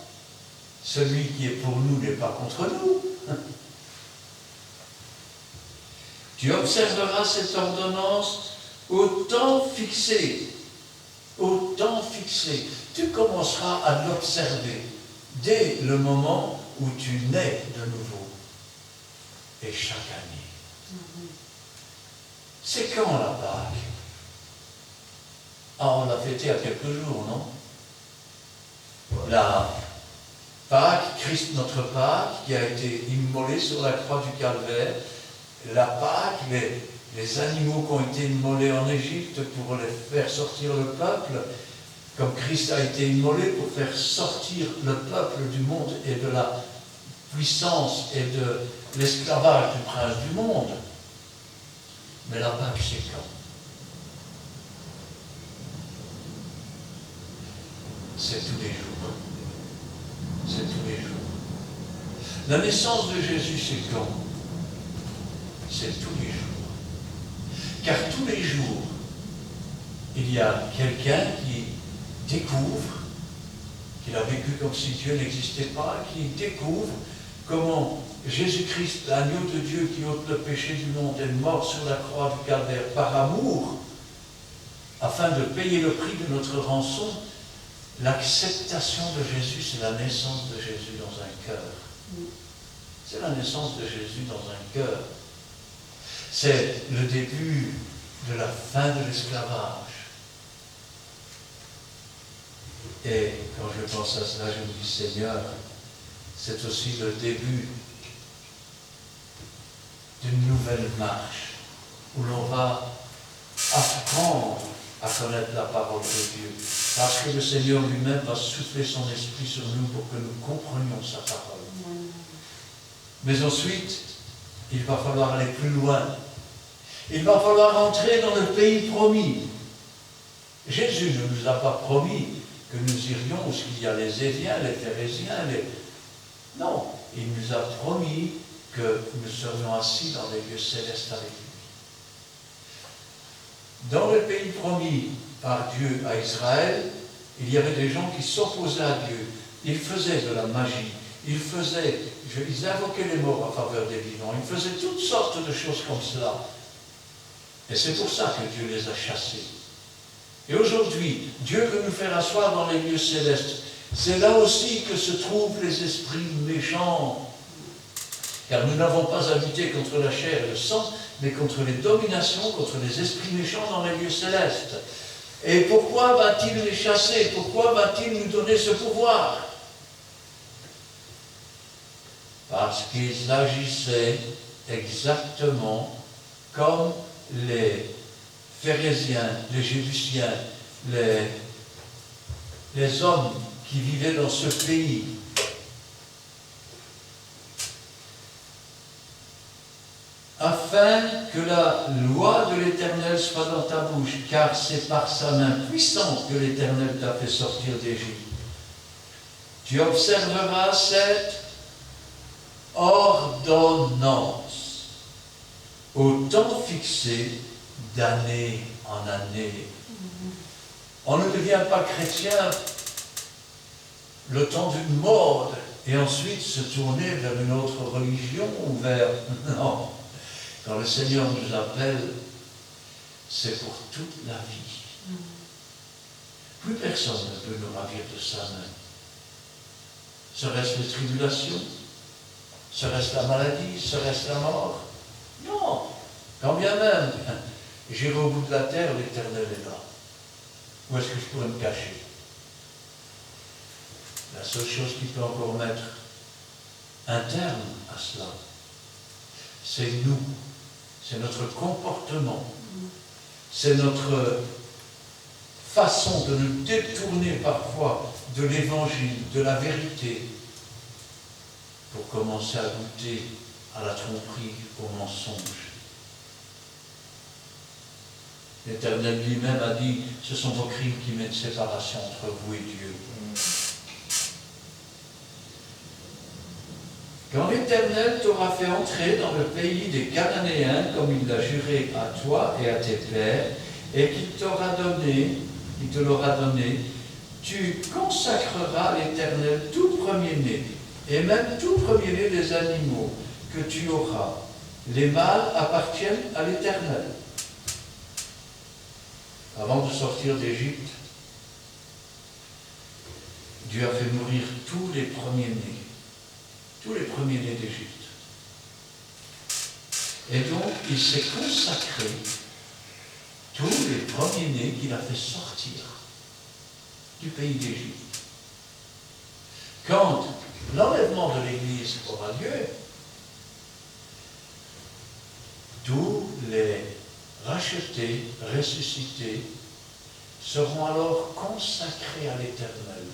Speaker 1: Celui qui est pour nous n'est pas contre nous. Tu observeras cette ordonnance au temps fixé. Au temps fixé. Tu commenceras à l'observer dès le moment où tu nais de nouveau. Et chaque année. C'est quand la Pâque? Ah, on l'a fêté il y a quelques jours, non? La Pâque, Christ notre Pâque, qui a été immolé sur la croix du Calvaire. La Pâque, les animaux qui ont été immolés en Égypte pour les faire sortir le peuple, comme Christ a été immolé pour faire sortir le peuple du monde et de la puissance et de l'esclavage du prince du monde. Mais la Pâque, c'est quand? C'est tous les jours. C'est tous les jours. La naissance de Jésus, c'est quand? C'est tous les jours. Car tous les jours, il y a quelqu'un qui découvre qu'il a vécu comme si Dieu n'existait pas, qui découvre comment Jésus-Christ, l'agneau de Dieu qui ôte le péché du monde, est mort sur la croix du Calvaire par amour, afin de payer le prix de notre rançon. L'acceptation de Jésus, c'est la naissance de Jésus dans un cœur. C'est la naissance de Jésus dans un cœur. C'est le début de la fin de l'esclavage. Et quand je pense à cela, je me dis, Seigneur, c'est aussi le début d'une nouvelle marche où l'on va apprendre à connaître la parole de Dieu. Parce que le Seigneur lui-même va souffler son esprit sur nous pour que nous comprenions sa parole. Mais ensuite, il va falloir aller plus loin. Il va falloir entrer dans le pays promis. Jésus ne nous a pas promis que nous irions où il y a les Éviens, les Phérésiens, Non, il nous a promis que nous serions assis dans les lieux célestes avec lui. Dans le pays promis par Dieu à Israël, il y avait des gens qui s'opposaient à Dieu. Ils faisaient de la magie. Ils invoquaient les morts en faveur des vivants. Ils faisaient toutes sortes de choses comme cela. Et c'est pour ça que Dieu les a chassés. Et aujourd'hui, Dieu veut nous faire asseoir dans les lieux célestes. C'est là aussi que se trouvent les esprits méchants. Car nous n'avons pas à lutter contre la chair et le sang, mais contre les dominations, contre les esprits méchants dans les lieux célestes. Et pourquoi va-t-il les chasser? Pourquoi va-t-il nous donner ce pouvoir? Parce qu'ils agissaient exactement comme les Phérésiens, les Jébusiens, les hommes qui vivaient dans ce pays. Afin afin que la loi de l'Éternel soit dans ta bouche, car c'est par sa main puissante que l'Éternel t'a fait sortir d'Égypte. Tu observeras cette ordonnance au temps fixé d'année en année. On ne devient pas chrétien le temps d'une mode et ensuite se tourner vers une autre religion ou vers... Non. Quand le Seigneur nous appelle, c'est pour toute la vie. Plus personne ne peut nous ravir de sa main. Serait-ce les tribulations? Serait-ce la maladie? Serait-ce la mort? Non. Quand bien même j'irai au bout de la terre, l'Éternel est là. Où est-ce que je pourrais me cacher? La seule chose qui peut encore mettre un terme à cela, c'est nous. C'est notre comportement. C'est notre façon de nous détourner parfois de l'évangile, de la vérité, pour commencer à goûter à la tromperie, au mensonge. L'Éternel lui-même a dit, ce sont vos crimes qui mettent séparation entre vous et Dieu. Quand l'Éternel t'aura fait entrer dans le pays des Cananéens, comme il l'a juré à toi et à tes pères, et qu'il te l'aura donné, tu consacreras à l'Éternel tout premier-né, et même tout premier-né des animaux que tu auras. Les mâles appartiennent à l'Éternel. Avant de sortir d'Égypte, Dieu a fait mourir tous les premiers-nés. Tous les premiers-nés d'Égypte. Et donc, il s'est consacré tous les premiers-nés qu'il a fait sortir du pays d'Égypte. Quand l'enlèvement de l'Église aura lieu, tous les rachetés, ressuscités, seront alors consacrés à l'Éternel.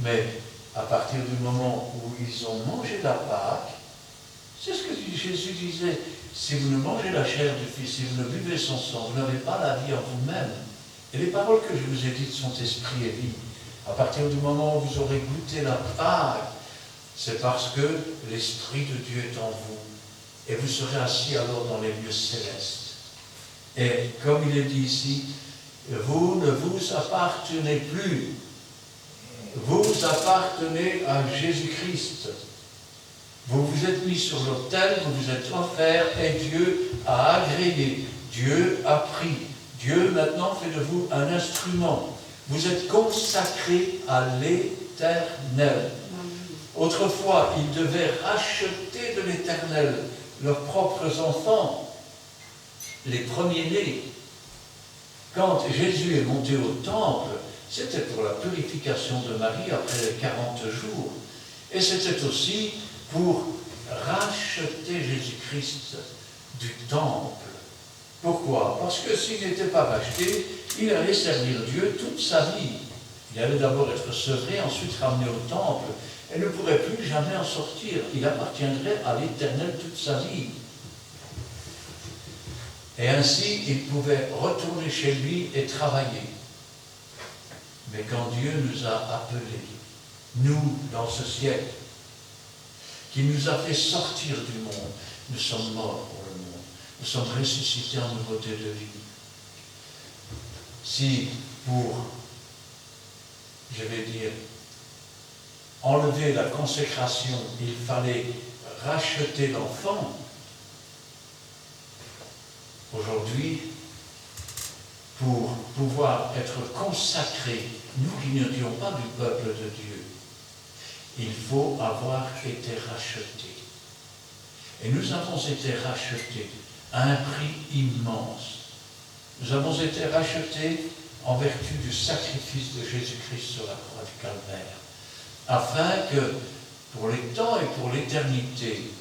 Speaker 1: Mais à partir du moment où ils ont mangé la Pâque, c'est ce que Jésus disait, si vous ne mangez la chair du Fils, si vous ne buvez son sang, vous n'avez pas la vie en vous-même. Et les paroles que je vous ai dites sont esprit et vie. À partir du moment où vous aurez goûté la Pâque, c'est parce que l'Esprit de Dieu est en vous. Et vous serez assis alors dans les lieux célestes. Et comme il est dit ici, vous ne vous appartenez plus. Vous appartenez à Jésus-Christ. Vous vous êtes mis sur l'autel, vous vous êtes offert et Dieu a agréé. Dieu a pris. Dieu maintenant fait de vous un instrument. Vous êtes consacrés à l'Éternel. Autrefois, ils devaient racheter de l'Éternel leurs propres enfants, les premiers-nés. Quand Jésus est monté au temple, c'était pour la purification de Marie après les 40 jours. Et c'était aussi pour racheter Jésus-Christ du temple. Pourquoi? Parce que s'il n'était pas racheté, il allait servir Dieu toute sa vie. Il allait d'abord être sevré, ensuite ramené au temple, et ne pourrait plus jamais en sortir. Il appartiendrait à l'Éternel toute sa vie. Et ainsi, il pouvait retourner chez lui et travailler. Mais quand Dieu nous a appelés, nous, dans ce siècle, qui nous a fait sortir du monde, nous sommes morts pour le monde. Nous sommes ressuscités en nouveauté de vie. Si pour, je vais dire, enlever la consécration, il fallait racheter l'enfant, aujourd'hui, pour pouvoir être consacrés, nous qui n'étions pas du peuple de Dieu, il faut avoir été rachetés. Et nous avons été rachetés à un prix immense. Nous avons été rachetés en vertu du sacrifice de Jésus-Christ sur la croix du Calvaire, afin que, pour les temps et pour l'éternité,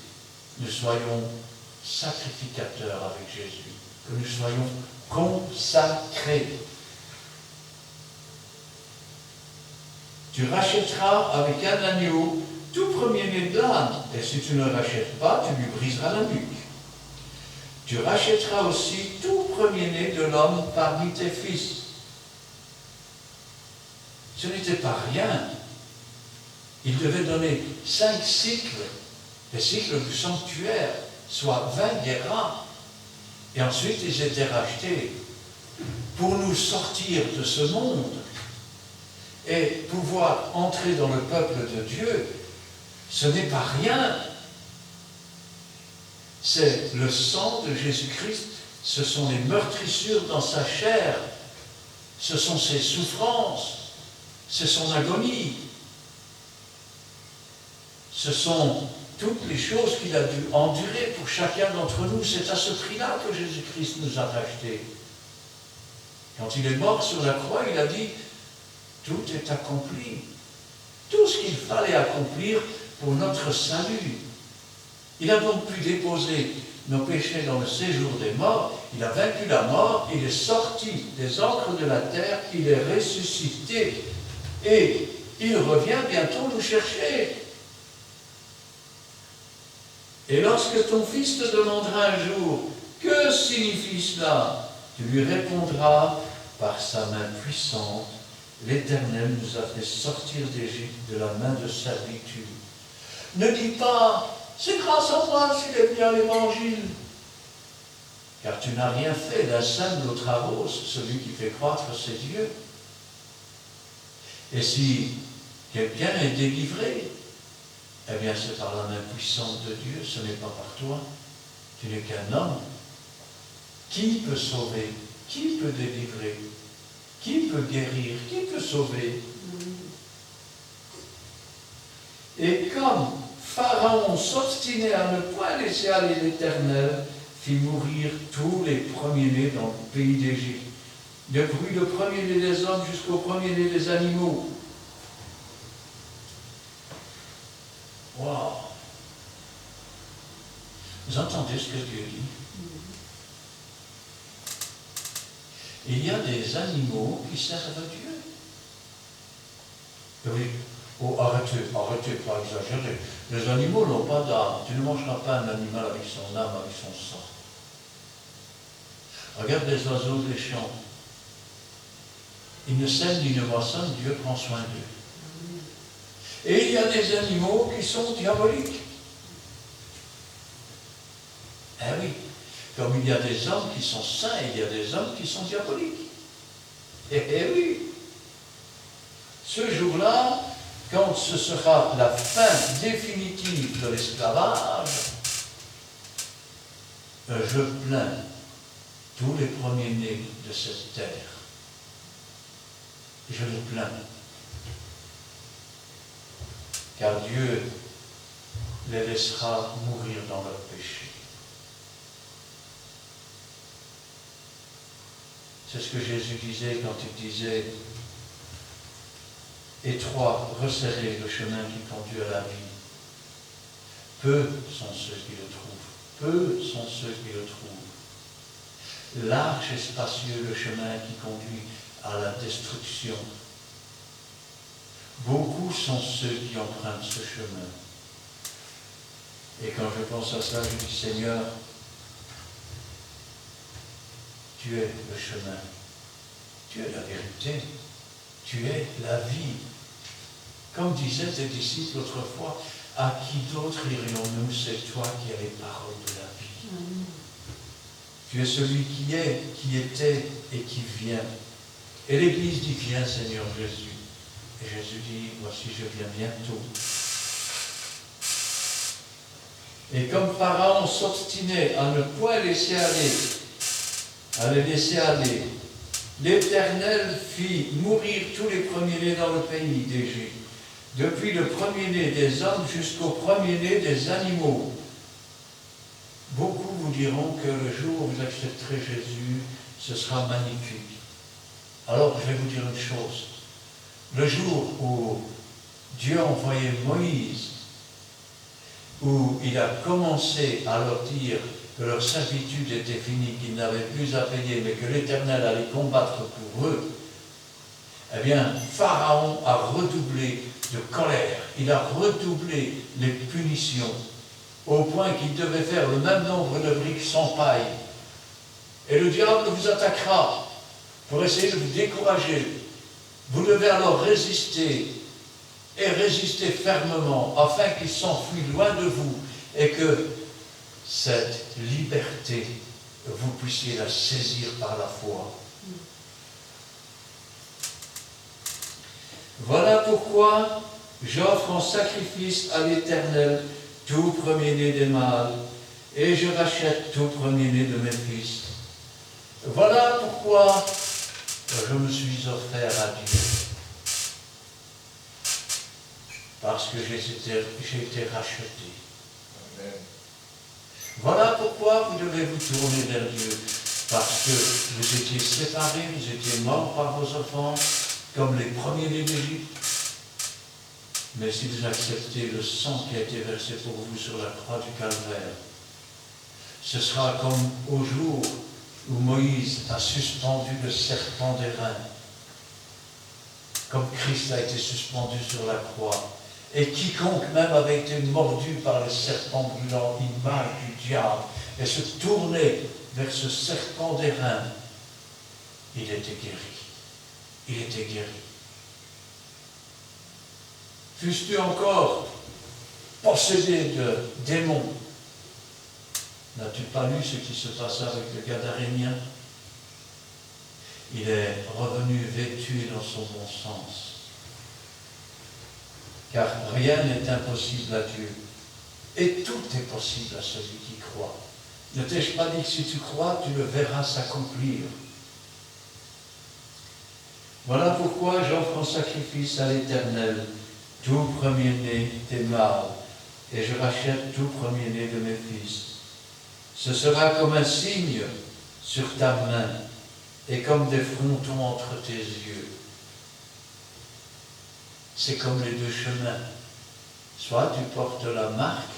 Speaker 1: nous soyons sacrificateurs avec Jésus, que nous soyons consacrés. Tu rachèteras avec un agneau tout premier-né de l'âne. Et si tu ne le rachètes pas, tu lui briseras la nuque. Tu rachèteras aussi tout premier-né de l'homme parmi tes fils. Ce n'était pas rien. Il devait donner 5 cycles, les cycles du sanctuaire, soit 20 guéras. Et ensuite, ils étaient rachetés pour nous sortir de ce monde et pouvoir entrer dans le peuple de Dieu. Ce n'est pas rien. C'est le sang de Jésus-Christ, ce sont les meurtrissures dans sa chair, ce sont ses souffrances, c'est son agonie, ce sont toutes les choses qu'il a dû endurer pour chacun d'entre nous. C'est à ce prix-là que Jésus-Christ nous a rachetés. Quand il est mort sur la croix, il a dit « Tout est accompli ». Tout ce qu'il fallait accomplir pour notre salut. Il a donc pu déposer nos péchés dans le séjour des morts. Il a vaincu la mort, il est sorti des encres de la terre, il est ressuscité. Et il revient bientôt nous chercher. Et lorsque ton fils te demandera un jour, que signifie cela? Tu lui répondras, par sa main puissante, l'Éternel nous a fait sortir d'Égypte de la main de servitude. Ne dis pas, c'est grâce à moi s'il est bien l'Évangile. Car tu n'as rien fait d'un simple au travaux, celui qui fait croître, c'est Dieu. Et si quelqu'un est délivré, eh bien c'est par la main puissante de Dieu, ce n'est pas par toi. Tu n'es qu'un homme. Qui peut sauver? Qui peut délivrer? Qui peut guérir? Qui peut sauver? Et comme Pharaon s'obstinait à ne point laisser aller l'Éternel, fit mourir tous les premiers-nés dans le pays d'Égypte, depuis le premier-né des hommes jusqu'au premier-né des animaux. Waouh! Vous entendez ce que Dieu dit? Il y a des animaux qui servent Dieu. Oui. Oh, arrêtez, pas exagérer. Les animaux n'ont pas d'âme. Tu ne mangeras pas un animal avec son âme, avec son sang. Regarde les oiseaux des champs. Ils ne sèment ni ne moissonnent, Dieu prend soin d'eux. Et il y a des animaux qui sont diaboliques. Eh oui, comme il y a des hommes qui sont saints, il y a des hommes qui sont diaboliques. Eh oui. Ce jour-là, quand ce sera la fin définitive de l'esclavage, je plains tous les premiers-nés de cette terre. Je les plains. Car Dieu les laissera mourir dans leur péché. C'est ce que Jésus disait quand il disait « Étroit, resserré le chemin qui conduit à la vie. Peu sont ceux qui le trouvent. Peu sont ceux qui le trouvent. Large et spacieux le chemin qui conduit à la destruction. Beaucoup sont ceux qui empruntent ce chemin. » Et quand je pense à cela, je dis « Seigneur, tu es le chemin, tu es la vérité, tu es la vie. » Comme disaient tes disciples autrefois, à qui d'autre irions-nous? C'est toi qui as les paroles de la vie. Tu es celui qui est, qui était et qui vient. Et l'Église dit, viens Seigneur Jésus. Et Jésus dit, voici je viens bientôt. Et comme Pharaon s'obstinait à ne point laisser aller, à les laisser aller, l'Éternel fit mourir tous les premiers-nés dans le pays d'Égypte, depuis le premier-né des hommes jusqu'au premier-né des animaux. Beaucoup vous diront que le jour où vous accepterez Jésus, ce sera magnifique. Alors je vais vous dire une chose. Le jour où Dieu a envoyé Moïse, où il a commencé à leur dire que leur servitude était finie, qu'ils n'avaient plus à payer, mais que l'Éternel allait combattre pour eux, eh bien, Pharaon a redoublé de colère. Il a redoublé les punitions, au point qu'il devait faire le même nombre de briques sans paille. Et le diable vous attaquera pour essayer de vous décourager. Vous devez alors résister, et résister fermement, afin qu'il s'enfuit loin de vous, et que cette liberté, vous puissiez la saisir par la foi. Voilà pourquoi j'offre en sacrifice à l'Éternel tout premier-né des mâles, et je rachète tout premier-né de mes fils. Voilà pourquoi je me suis offert à Dieu. Parce que j'ai été racheté. Amen. Voilà pourquoi vous devez vous tourner vers Dieu. Parce que vous étiez séparés, vous étiez morts par vos offenses, comme les premiers-nés d'Égypte. Mais si vous acceptez le sang qui a été versé pour vous sur la croix du Calvaire, ce sera comme au jour où Moïse a suspendu le serpent d'airain, comme Christ a été suspendu sur la croix. Et quiconque même avait été mordu par le serpent brûlant, image du diable, et se tournait vers ce serpent d'airain, il était guéri. Il était guéri. Fus-tu encore possédé de démons? N'as-tu pas lu ce qui se passa avec le Gadarénien? Il est revenu vêtu dans son bon sens. Car rien n'est impossible à Dieu. Et tout est possible à celui qui croit. Ne t'ai-je pas dit que si tu crois, tu le verras s'accomplir? Voilà pourquoi j'offre en sacrifice à l'Éternel tout premier-né des mâles, et je rachète tout premier-né de mes fils. Ce sera comme un signe sur ta main, et comme des frontons entre tes yeux. C'est comme les deux chemins. Soit tu portes la marque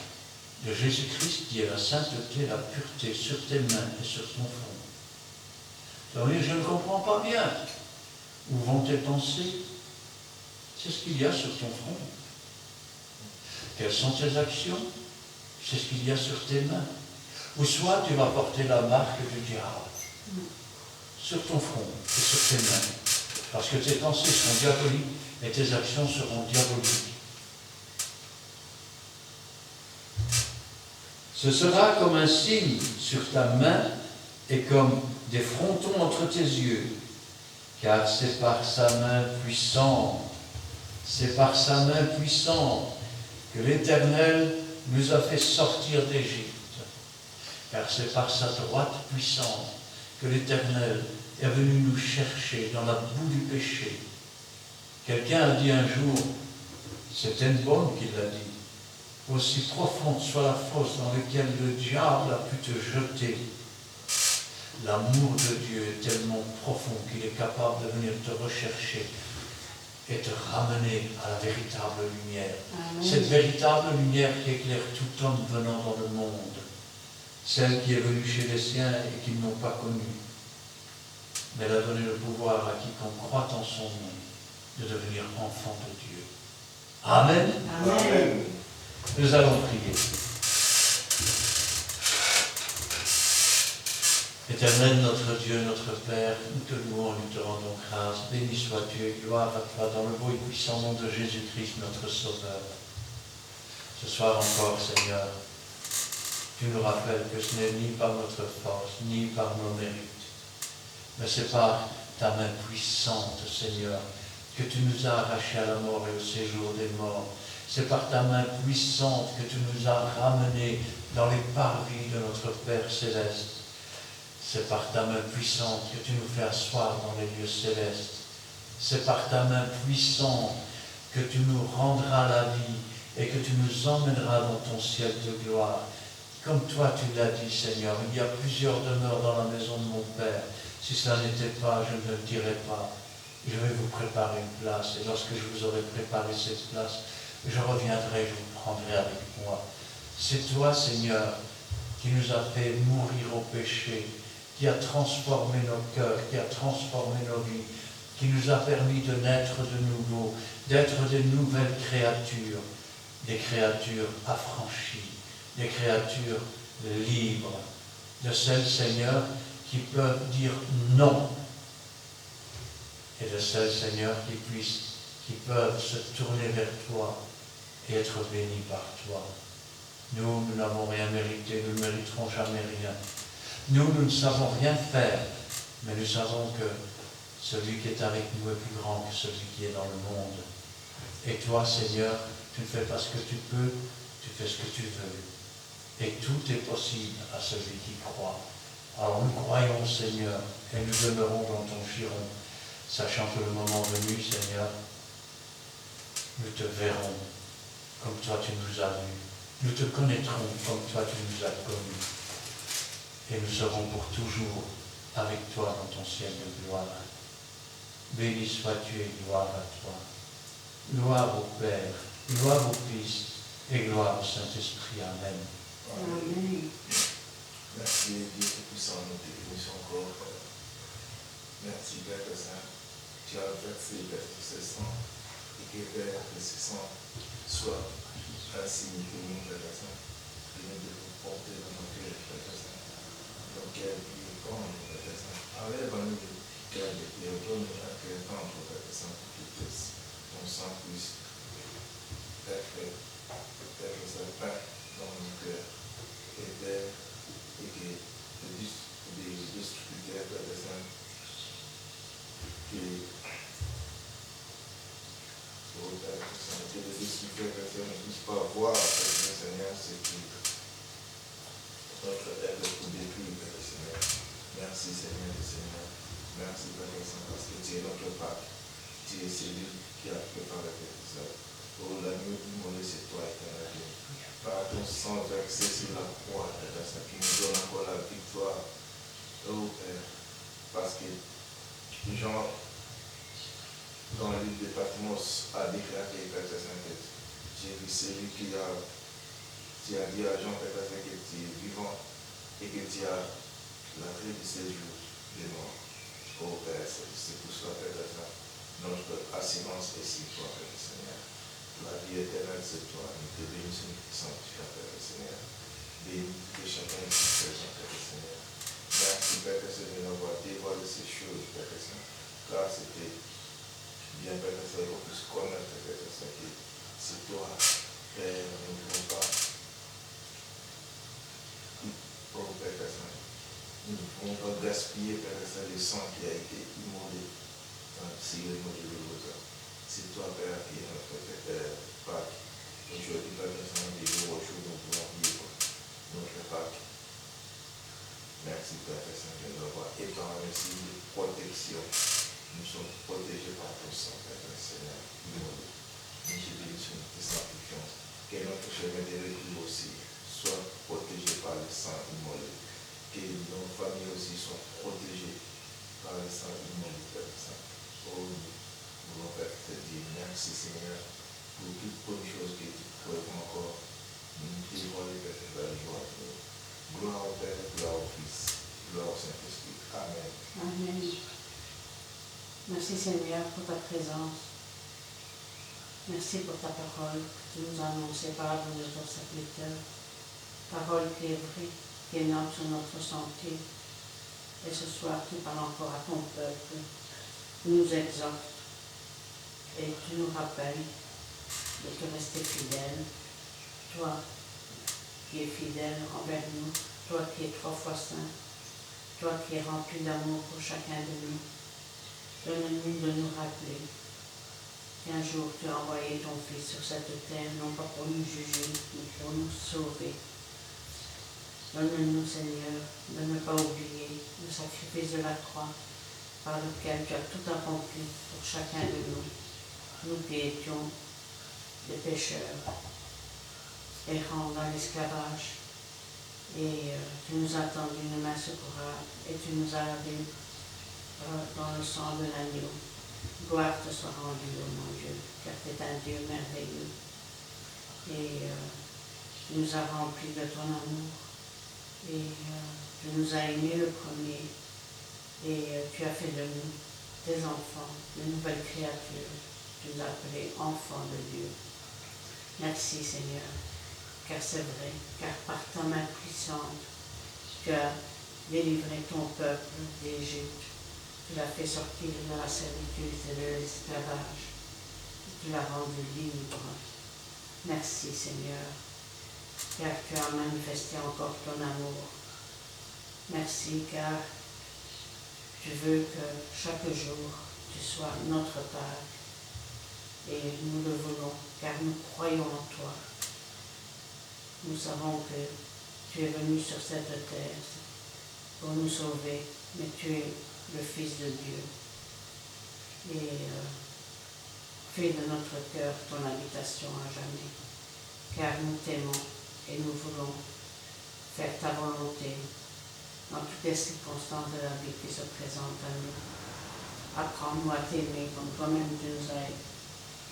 Speaker 1: de Jésus-Christ, qui est la sainteté, la pureté, sur tes mains et sur ton front. Tu vas me dire, je ne comprends pas bien. Où vont tes pensées? C'est ce qu'il y a sur ton front. Quelles sont tes actions? C'est ce qu'il y a sur tes mains. Ou soit tu vas porter la marque du diable sur ton front et sur tes mains. Parce que tes pensées sont diaboliques et tes actions seront diaboliques. Ce sera comme un signe sur ta main et comme des frontons entre tes yeux. Car c'est par sa main puissante, que l'Éternel nous a fait sortir d'Égypte. Car c'est par sa droite puissante que l'Éternel est venu nous chercher dans la boue du péché. Quelqu'un a dit un jour, c'est une bonne qui l'a dit, aussi profonde soit la fosse dans laquelle le diable a pu te jeter. L'amour de Dieu est tellement profond qu'il est capable de venir te rechercher et te ramener à la véritable lumière. Amen. Cette véritable lumière qui éclaire tout homme venant dans le monde. Celle qui est venue chez les siens et qu'ils n'ont pas connue. Mais elle a donné le pouvoir à quiconque croit en son nom de devenir enfant de Dieu. Amen.
Speaker 3: Amen.
Speaker 1: Nous allons prier. Éternel, notre Dieu, notre Père, nous te louons, nous te rendons grâce. Béni sois-tu et gloire à toi dans le beau et puissant nom de Jésus-Christ, notre Sauveur. Ce soir encore, Seigneur, tu nous rappelles que ce n'est ni par notre force, ni par nos mérites, mais c'est par ta main puissante, Seigneur, que tu nous as arrachés à la mort et au séjour des morts. C'est par ta main puissante que tu nous as ramenés dans les parvis de notre Père céleste. C'est par ta main puissante que tu nous fais asseoir dans les lieux célestes. C'est par ta main puissante que tu nous rendras la vie et que tu nous emmèneras dans ton ciel de gloire. Comme toi tu l'as dit, Seigneur, il y a plusieurs demeures dans la maison de mon Père. Si cela n'était pas, je ne le dirais pas. Je vais vous préparer une place, et lorsque je vous aurai préparé cette place, je reviendrai, je vous prendrai avec moi. C'est toi, Seigneur, qui nous a fait mourir au péché, qui a transformé nos cœurs, qui a transformé nos vies, qui nous a permis de naître de nouveau, d'être de nouvelles créatures, des créatures affranchies, des créatures libres, de celles, Seigneur, qui peuvent dire non, et de celles, Seigneur, qui peuvent se tourner vers toi et être bénies par toi. Nous n'avons rien mérité, nous ne mériterons jamais rien. Nous ne savons rien faire, mais nous savons que celui qui est avec nous est plus grand que celui qui est dans le monde. Et toi, Seigneur, tu ne fais pas ce que tu peux, tu fais ce que tu veux. Et tout est possible à celui qui croit. Alors nous croyons, Seigneur, et nous demeurons dans ton giron, sachant que le moment venu, Seigneur, nous te verrons comme toi tu nous as vus. Nous te connaîtrons comme toi tu nous as connus. Et nous serons pour toujours avec toi dans ton ciel de gloire. Béni sois-tu et gloire à toi. Gloire au Père, gloire au Fils et gloire au Saint-Esprit. Amen.
Speaker 3: Amen.
Speaker 2: Merci Dieu Tout-Puissant, nous te bénissons encore. Merci Père que ça, tu as versé Père tout ce sang et que Père que ce sang soit un signe pour nous Père que ça, que nous devons porter dans nos cœurs Père que ça, nos cœurs qui est tendre Père que ça. Enlève à nous le cœur de pierre, donne-nous un cœur tendre Père que ça, pour que ton sang puisse être Père que ça peint dans nos cœurs et Père et que des distributeurs Père que ça que les distributeurs ne puissent pas voir, Seigneur, ce qui notre aide pour détruire, Père Seigneur. Merci, Seigneur, Seigneur. Merci, Père Saint, parce que tu es notre Pâque. Tu es celui qui a préparé tout ça. Oh, l'agneau immolé, c'est toi, éternel. Par ton sang versé sur la croix, Père Saint, qui nous donne encore la victoire. Oh, Père, parce que Jean, dans le livre de Patmos, a déclaré, Père Saint, que j'ai vu celui qui a dit à Jean, Père Saint, que tu es vivant et que tu as la clé de séjour des morts. Oh Père, c'est pour cela, Père Saint, notre assurance est sur toi, Père Seigneur. La vie éternelle, c'est toi. Nous te bénissons, nous te sanctifions, Père Seigneur. Bénis que chacun ici présent, Père Seigneur. Merci, Père Seigneur, d'avoir dévoilé ces choses, Père Seigneur. Car c'était bien, Père Seigneur, qu'on puisse connaître, Père Seigneur, que c'est toi, Père, nous ne pouvons pas. Oh, Père Seigneur, nous ne pouvons pas gaspiller, Père Seigneur, le sang qui a été immolé sur le mot de l'autre. C'est toi, Père, qui est notre Père Pâques. Aujourd'hui, Père Seigneur, des jours où nous pouvons vivre notre Pâques. Merci, Père Seigneur, de nous avoir épargné de protection. Nous sommes protégés par ton sang, Père Seigneur, immolé. Nous te bénissons, nous te sanctifions. Que notre chemin de retour aussi soit protégé par le sang immolé. Que nos familles aussi soient protégées par le sang immolé, Père Saint. Oh, nous voulons Père te dire merci, Seigneur, pour toutes bonnes choses que tu pourrais encore nous dévoiler, Père, vers le jour à venir. Gloire au Père, gloire au Fils, gloire au Saint-Esprit. Amen.
Speaker 3: Amen. Merci Seigneur pour ta présence. Merci pour ta parole que tu nous as annoncée par la bouche de ton serviteur. Parole qui est vraie, qui est noble sur notre santé. Et ce soir, tu parles encore à ton peuple. Tu nous exhortes et tu nous rappelles de te rester fidèle. Toi qui es fidèle envers nous, toi qui es 3 fois saint, toi qui es rempli d'amour pour chacun de nous. Donne-nous de nous rappeler qu'un jour tu as envoyé ton Fils sur cette terre, non pas pour nous juger, mais pour nous sauver. Donne-nous, Seigneur, de ne pas oublier le sacrifice de la croix par lequel tu as tout accompli pour chacun de nous. Nous qui étions des pécheurs, errants dans l'esclavage, et tu nous as tendu une main secourable et tu nous as lavés dans le sang de l'agneau. Gloire te soit rendue, ô mon Dieu, car tu es un Dieu merveilleux. Et tu nous as remplis de ton amour. Et tu nous as aimés le premier. Et tu as fait de nous tes enfants, de nouvelles créatures. Tu nous as appelés enfants de Dieu. Merci Seigneur, car c'est vrai, car par ta main puissante, tu as délivré ton peuple d'Égypte. Tu l'as fait sortir de la servitude et de l'esclavage. Tu l'as rendu libre. Merci Seigneur, car tu as manifesté encore ton amour. Merci car tu veux que chaque jour tu sois notre Père. Et nous le voulons, car nous croyons en toi. Nous savons que tu es venu sur cette terre pour nous sauver, mais tu es le Fils de Dieu. Et fais de notre cœur ton habitation à jamais, car nous t'aimons et nous voulons faire ta volonté dans toutes les circonstances de la vie qui se présentent à nous. Apprends-nous à t'aimer comme toi-même tu nous as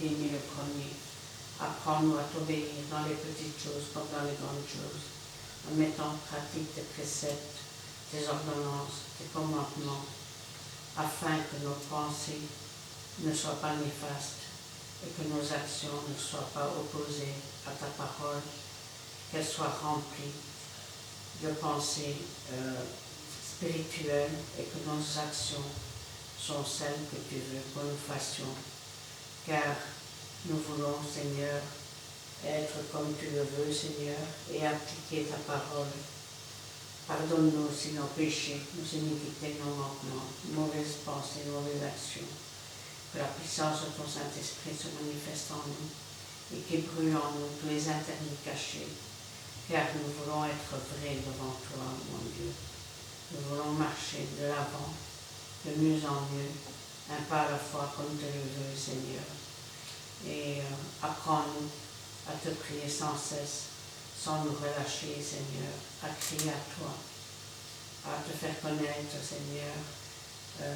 Speaker 3: aimé le premier. Apprends-nous à t'obéir dans les petites choses comme dans les grandes choses, en mettant en pratique tes préceptes, tes ordonnances, tes commandements, afin que nos pensées ne soient pas néfastes et que nos actions ne soient pas opposées à ta parole, qu'elles soient remplies de pensées spirituelles et que nos actions sont celles que tu veux que nous fassions. Car nous voulons, Seigneur, être comme tu le veux, Seigneur, et appliquer ta parole. Pardonne-nous aussi nos péchés, nos iniquités, nos manquements, mauvaises pensées, mauvaises actions. Que la puissance de ton Saint-Esprit se manifeste en nous et qu'il brûle en nous tous les interdits cachés, car nous voulons être vrais devant toi, mon Dieu. Nous voulons marcher de l'avant, de mieux en mieux, un pas à la fois comme tu le veux, Seigneur. Et apprends-nous à te prier sans cesse, sans nous relâcher, Seigneur, à crier à toi, à te faire connaître, Seigneur,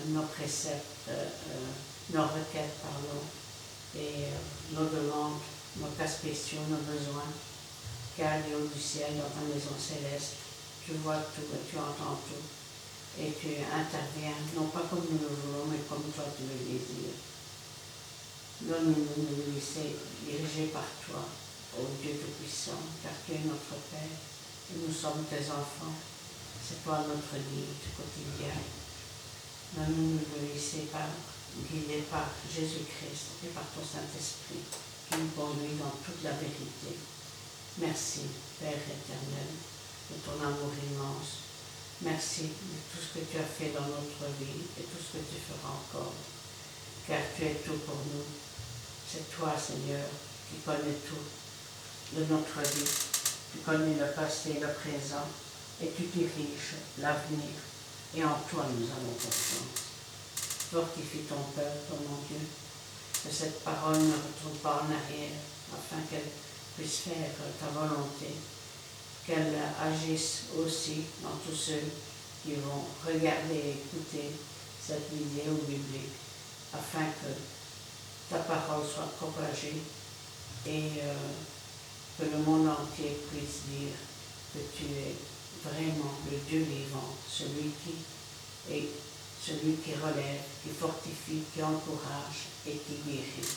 Speaker 3: nos préceptes, nos requêtes, pardon, et nos demandes, nos cas spéciaux, nos besoins, car Dieu du ciel, dans ta maison céleste, tu vois tout et tu entends tout, et tu interviens, non pas comme nous le voulons, mais comme toi tu le désires. Donne-nous de nous laisser diriger par toi, ô Dieu Tout-Puissant, car tu es notre Père, et nous sommes tes enfants. C'est toi notre guide quotidien. Donne-nous de nous laisser guider par Jésus-Christ et par ton Saint-Esprit, qui nous conduit dans toute la vérité. Merci, Père éternel, de ton amour immense. Merci de tout ce que tu as fait dans notre vie et tout ce que tu feras encore, car tu es tout pour nous. C'est toi, Seigneur, qui connais tout de notre vie. Tu connais le passé, le présent, et tu diriges l'avenir. Et en toi, nous avons confiance. Fortifie ton peuple, mon Dieu, que cette parole ne retourne pas en arrière, afin qu'elle puisse faire ta volonté, qu'elle agisse aussi dans tous ceux qui vont regarder et écouter cette vidéo biblique, afin que ta parole soit propagée et que le monde entier puisse dire que tu es vraiment le Dieu vivant, celui qui relève, qui fortifie, qui encourage et qui guérit.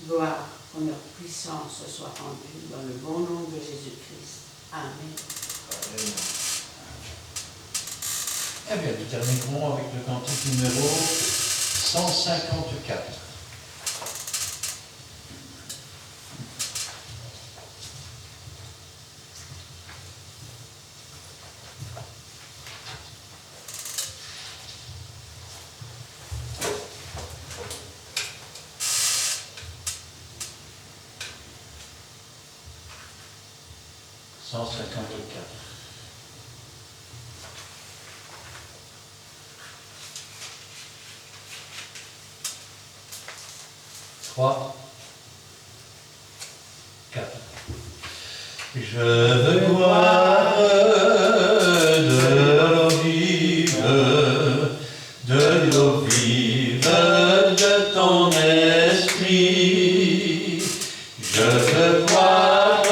Speaker 3: Gloire, honneur, puissance soit rendue dans le bon nom de Jésus-Christ. Amen.
Speaker 2: Amen.
Speaker 1: Eh bien, nous terminerons avec le cantique numéro 154. Trois, quatre. Je veux boire de l'eau vive, de ton esprit. Je veux boire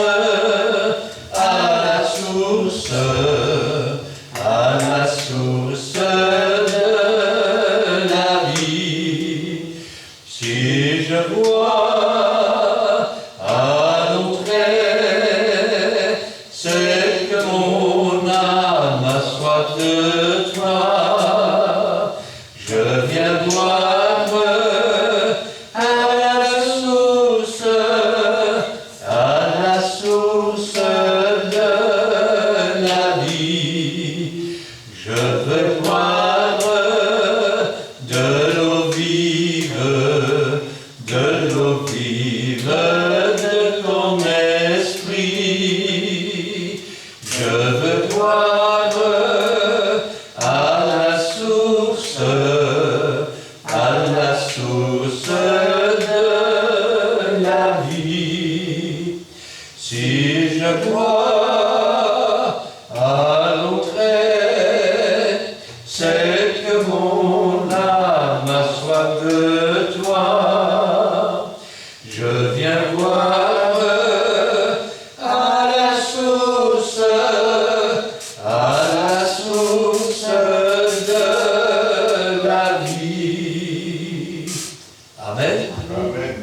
Speaker 1: à la source de la vie. de toi. Je viens boire à la source de la vie. Je veux boire de l'eau vive de ton esprit. Je veux boire à la source de la vie. Si je bois à l'entrée, c'est que mon âme a soif de toi. Je viens boire à la source de la vie. Amen.
Speaker 2: Amen.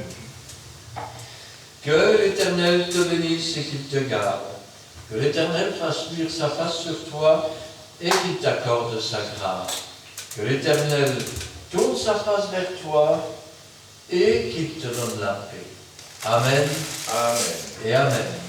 Speaker 1: Que l'Éternel te bénisse et qu'il te garde. Que l'Éternel fasse luire sa face sur toi et qu'il t'accorde sa grâce. Que l'Éternel tourne sa face vers toi et qu'il te donne la paix. Amen
Speaker 2: Amen.
Speaker 1: et Amen.